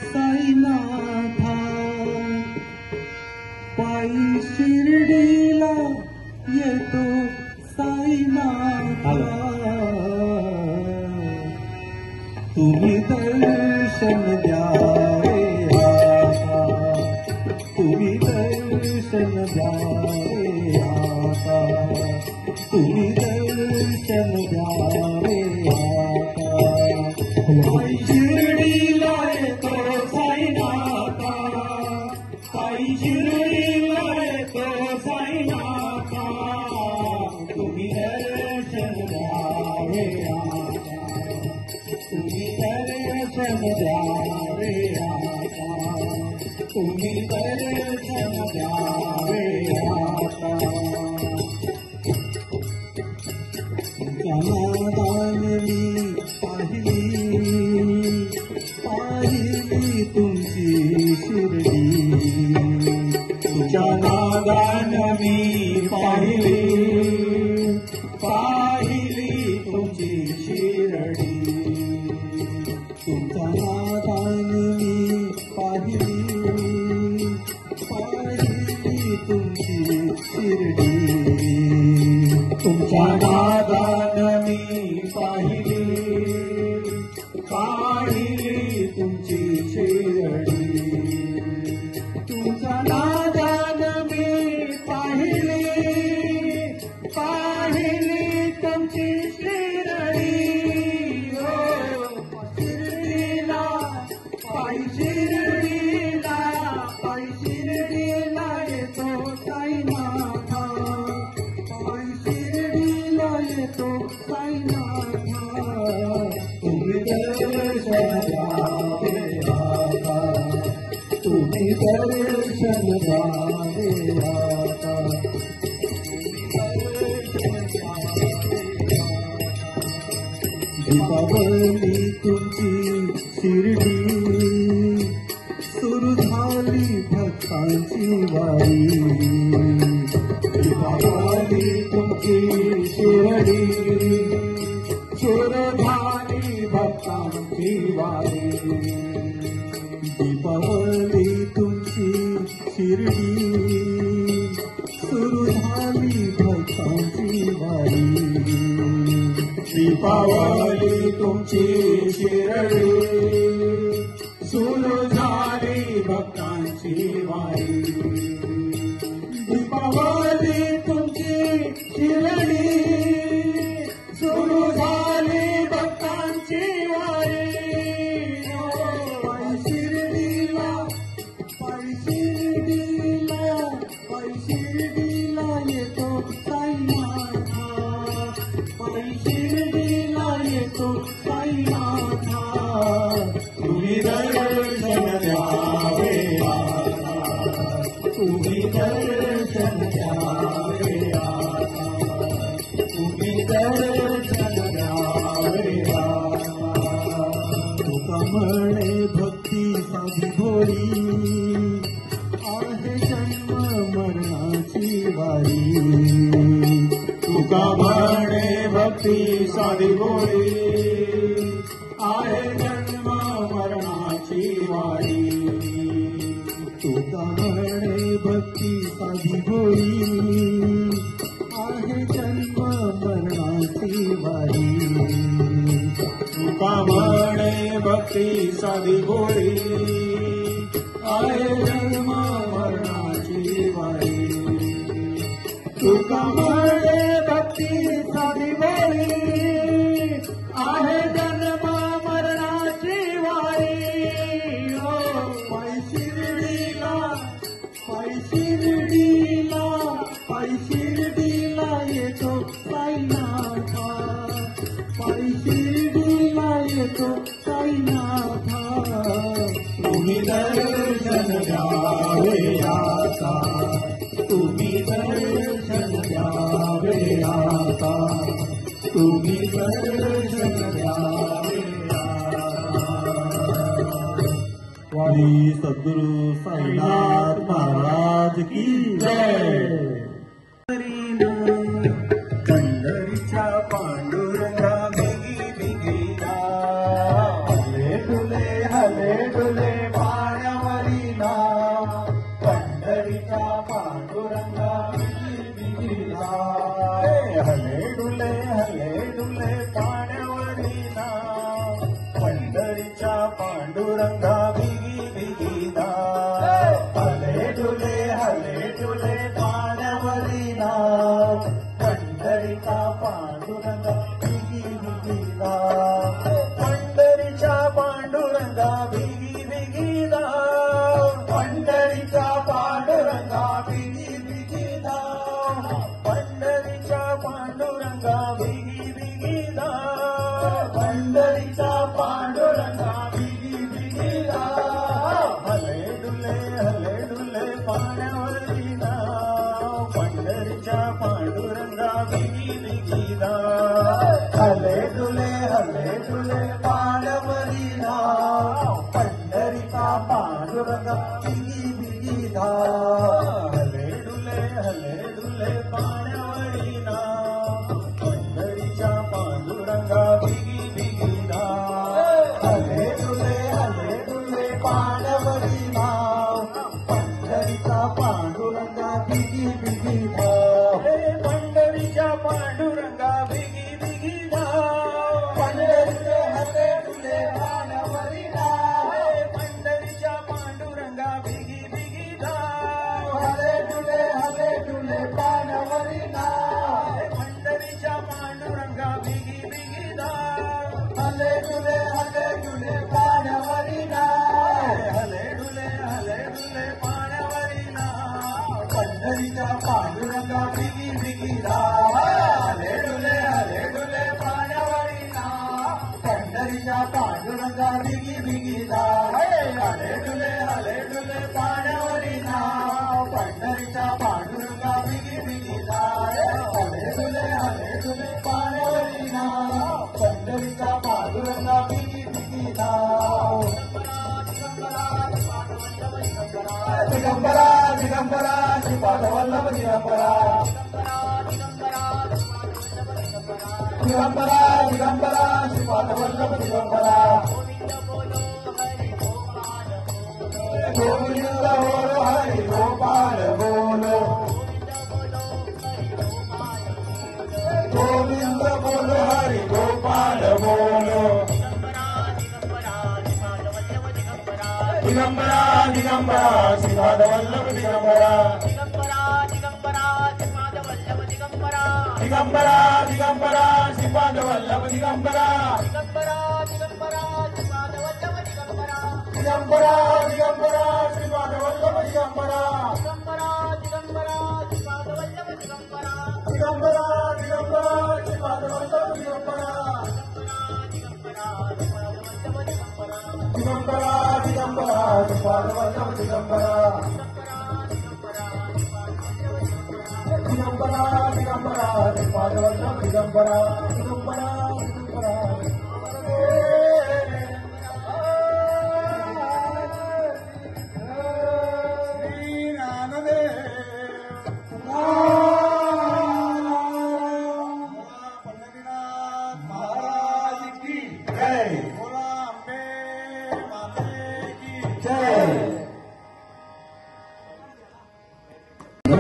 साईनाथा पायी शिर्डीला येतो साईनाथा तुम्ही दर्शन द्यावे आता तुम्ही दर्शन द्यावे आता तुम्ही दर्शन द्यावे आता पायी शिर्डीला येतो साईनाथा पायी शिर्डीला येतो साईनाथा तुम्ही दर्शन द्यावे आता तुम्ही दर्शन द्यावे आता तुम्ही दर्शन द्यावे आता जनादानली पाहिली पाहिली तुमची शिर्डी तुझ्या नादान मी पाहिली पाहिली तुमची शिर्डी तुमच्या नादान मी पाहिली पाहिली तुमची शिर्डी तुमच्या नादान मी पाहिली पाहिली तुमची शिर्डी तुमच्या नादान मी पाहिली पाहिली तुमची शिर्डी शिर्डीला पायी शिर्डीला पायी शिर्डीला येतो साईनाथा पायी शिर्डीला येतो साईनाथा तुम्ही दर्शन द्यावे आता तुम्ही दर्शन द्यावे आता दीपावली तुमची शिर्डी सुरू झाली भक्तांची वारी दीपावली तुमची शिर्डी सुरू झाली भक्तांची वारी दीपावली तुमची शिर्डी सुरू झाली भक्तांची वारी दीपावली तुमची शिर्डी सुरू झाली साधी भोळी आहे जन्म मरणाची वारी तुका म्हणे भक्ती साधी भोळी आहे जन्म मरणाची वारी तुका म्हणे भक्ती साधी भोळी आहे जन्म मरणाची वारी तुका म्हणे भक्ती साधी भोळी आहे जन्म मरणाची वारी तुका म्हणे भक्ती साधी भोळी आहे जन्म मरणाची वारी ओ पैशिर्डीला येतो साईनाथा पैशिर्डीला येतो साईनाथा तुम्ही दर्शन द्यावे आता तुम्ही दर्शन द्यावे आता तुम्ही दर्शन द्यावे वारी सद्गुरु साईनाथ महाराज की जय पंढरीच्या पांडुरंगा बिगी बिगीला हले डुले पाण्यावरीला पंढरीच्या पांडुरंगा बिगी बिगीला हले डुले पाण्यावरीला पंढरीच्या पांडुरंगा बिगी बिगीला हले डुले पाण्यावरीला पंढरीचा पांडुरंगा बिगी बिगीला पंढरीच्या पांडुरंगा बिगी बिगीला पंढरीच्या पांडुरंगा बिगी बिगीला पंढरीच्या पांडुरंगा बिगी बिगीला पंढरीच्या पांडुरंगा बिगी बिगीला हले डुले पाण्यावरीला पंढरीच्या पांडुरंगा बिगी बिगीला हले डुले पाण्यावरीला पंढरीचा पांडुरंगा बिगी बिगीला हले डुले पाण्यावरीला पंढरीच्या पांडुरंगा बिगी बिगीला हले डुले पाण्यावरीला पंढरीचा पांडुरंगा बिगी बिगीला पंढरीच्या पांडुरंगा बिगी बिगीला पंढरीचे हले डुले पाण्यावरीला पंढरीच्या पांडुरंगा बिगी बिगीला हले डुले पाण्यावरीला पंढरीच्या पांडुरंगा बिगी बिगीला हले डुले पाण्यावरीला हले डुले पाण्यावरीला पंढरीच्या पांडुरंगा बिगी बिगीला हले डुले पाण्यावरीला पंढरीच्या पांडुरंगा बिगी बिगीला हले डुले पाण्यावरीला पंढरीच्या पांडुरंगा बिगी बिगीला हले डुले पाण्यावरीला पंढरीच्या पांडुरंगा बिगी बिगीला दिगंबरा श्रीपाद वल्लभ दिगंबरा श्रीपाद वल्लभ दिगंबरा गोविंद बोलो हरि गोपाल बोलो गोविंद बोलो हरि गोपाल बोलो दिगंबरा श्रीपाद वल्लभ दिगंबरा दिगंबरा श्रीपाद वल्लभ दिगंबरा दिगंबरा श्रीपाद वल्लभ दिगंबरा दिगंबरा श्रीपाद वल्लभ दिगंबरा दिगंबरा श्रीपाद वल्लभ दिगंबरा दिगंबरा श्रीपाद वल्लभ दिगंबरा दिगंबरा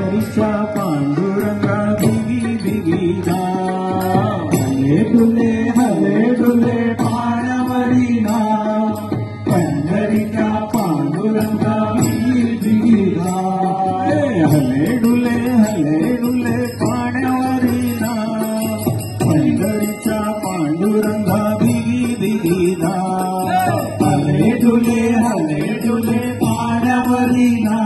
पंढरीच्या पांडुरंगा बिगी बिगी गा हले डुले पाण्यावरी ना पंढरीच्या पांडुरंगा बिगी बिगी गा हले डुले पाण्यावरी ना पंढरीच्या पांडुरंगा बिगी बिगी गा हले डुले पाण्यावरी ना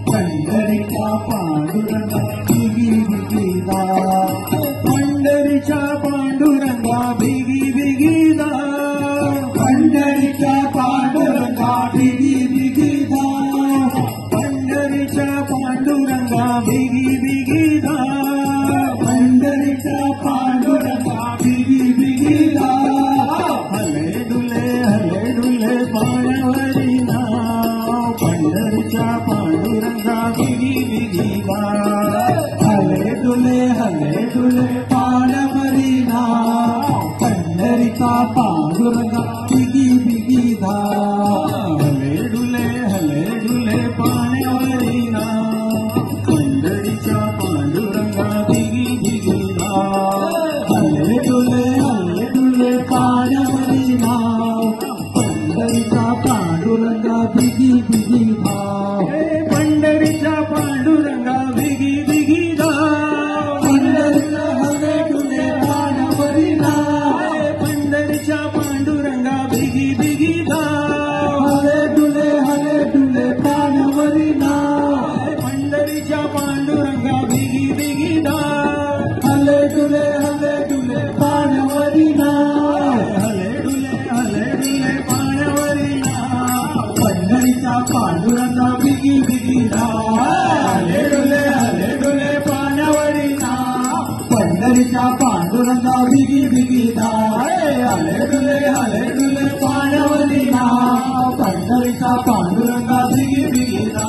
पंढरीच्या पांडुरंगा बिगी बिगी गा पंढरीच्या पांडुरंगा बिगी बिगी गा पंढरीच्या पांडुरंगा बिगी बिगी गा पंढरीच्या पांडुरंगा बिगी बिगी गा पंढरीच्या पांडुरंगा बिगी बिगी गा हले डुले पाण्यावरी ना पंढरीच्या पांडुरंगा बिगी बिगी गा हले डुले पाण्यावरी ना पंढरीचा पांडुरंगा बिगी बिगी गा हले डुले पाण्यावरी ना पंढरीच्या पांडुरंगा बिगी बिगी गा हले डुले पाण्यावरी ना पंढरीचा पांडुरंगा बिगी बिगी गा पंढरीच्या पांडुरंगा बिगी बिगी गा पंढरीचा हले डुले पाण्यावरी ना पंढरीच्या पांडुरंगा बिगी बिगी गा हले डुले पाण्यावरी ना पंढरीच्या पांडुरंगा बिगी बिगी गा हले डुले पाण्यावरी ना हले डुले पाण्यावरी ना पंढरीचा पांडुरंगा बिगी बिगी गा हले डुले पाण्यावरी ना पंढरीचा पांडुरंगा बिगी बिगी गा हले डुले पाण्यावरी ना पंढरीचा पांडुरंगा बिगी बिगी गा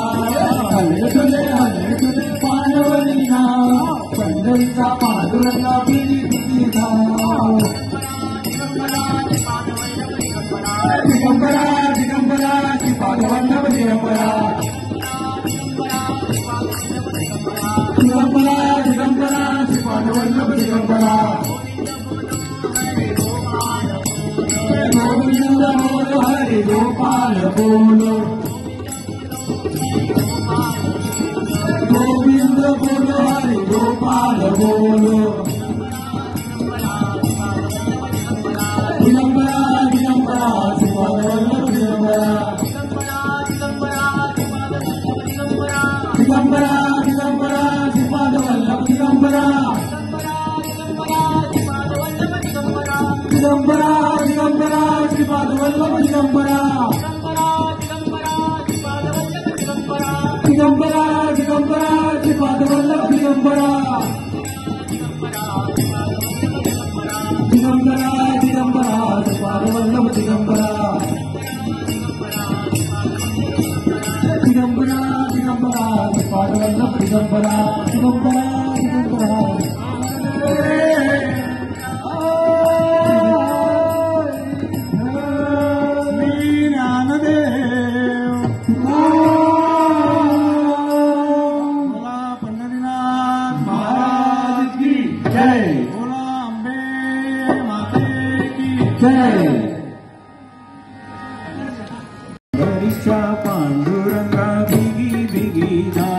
हले डुले पाण्यावरी ना पंढरीचा पांडुरंगा बिगी बिगी गा दिगंबरा श्रीपादवल्लभ दिगंबरा श्रीपादवल्लभ दिगंबरा गोविंद बोलो हरि गोपाल बोलो गोविंद बोलो हरि गोपाल बोलो दिगंबरा श्रीपादवल्लभ दिगंबरा श्रीपादवल्लभ दिगंबरा श्रीपादवल्लभ दिगंबरा श्रीपादवल्लभ दिगंबरा श्रीपादवल्लभ दिगंबरा श्रीपादवल्लभ दिगंबरा पंढरीच्या पांडुरंगा बिगी बिगी गा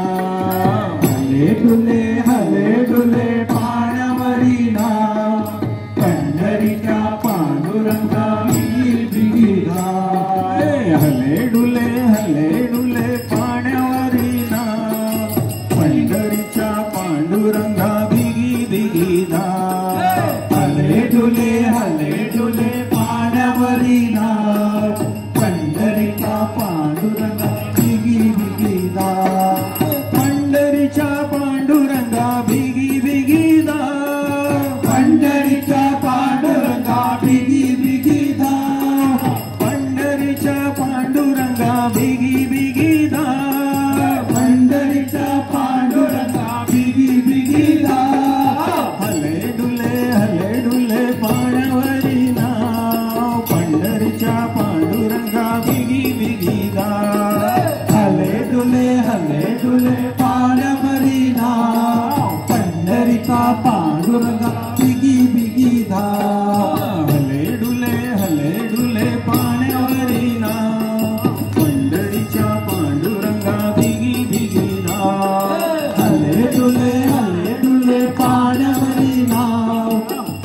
हले डुले पाण्यावरी ना पंढरीच्या पांडुरंगा बिगी बिगी गा हले डुले पाण्यावरी ना पंढरीच्या पांडुरंगा बिगी बिगी गा हले डुले पाण्यावरी ना पंढरीचा पांडुरंगा बिगी बिगी गा पंढरीच्या पांडुरंगा बिगी बिगी गा पंढरीच्या पांडुरंगा बिगी बिगी गा पंढरीच्या पांडुरंगा बिगी बिगी गा पंढरीच्या पांडुरंगा बिगी बिगी गा हले डुले पाण्यावरी ना पंढरीच्या पांडुरंगा बिगी बिगी गा हले डुले पाण्यावरी पांडुरंगा बिगी बिगी धाव हले डुले पाण्यावरी नाव पंढरीच्या पांडुरंगा बिगी बिगी धाव हले डुले पाण्यावरी नाव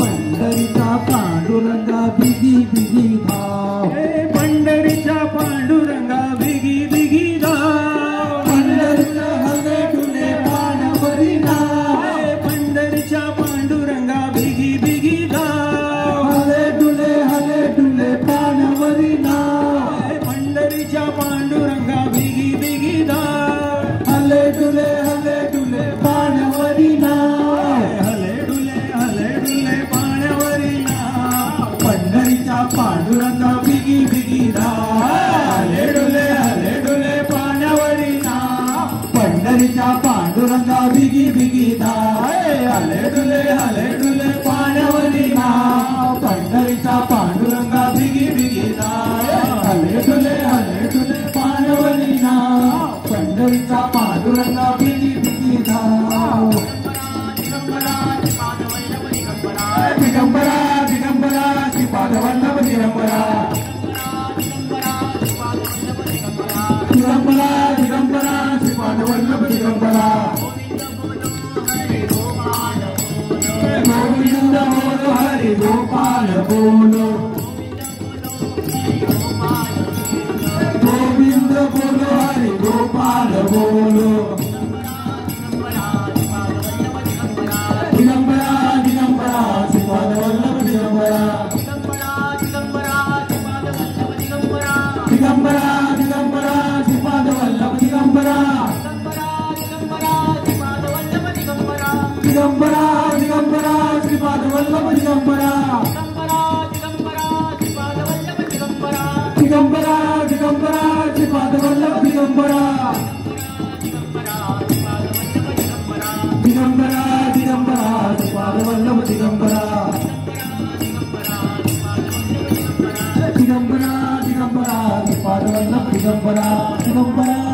पंढरीचा पांडुरंगा बिगी बिगी धाव पंढरीच्या पांडुरंगा बिगी बिगी धाव पंढरीचा हले डुले पाण्यावरी नाव पंढरीच्या पांडुरंगा बिगी बिगी धाव हले डुले पाण्यावरी नाव पंढरीच्या पांडुरंगा बिगी बिगी धाव हले डुले पाण्यावरी नाव हले डुले पाण्यावरी नाव पंढरीच्या पांडुरंगा बिगी बिगी धाव हले डुले पाण्यावरी नाव पंढरीच्या पांडुरंगा बिगी बिगी धाव हले डुले पाण्यावरी नाव पंढरीच्या पांडुरंगा बिगी बिगी धाव हले डुले पाण्यावरी नाव पंढरीचा पांडुरंगा बिगी बिगी धाव दिगंबरा श्रीपाद वल्लभ दिगंबरा श्रीपाद वल्लभ दिगंबरा गोविंद बोलो हरि गोपाल बोलो गोविंद बोलो हरि गोपाल बोलो दिगंबरा श्रीपाद वल्लभ दिगंबरा श्रीपाद वल्लभ दिगंबरा श्रीपाद वल्लभ दिगंबरा श्रीपाद वल्लभ दिगंबरा श्रीपाद वल्लभ दिगंबरा श्रीपाद वल्लभ दिगंबरा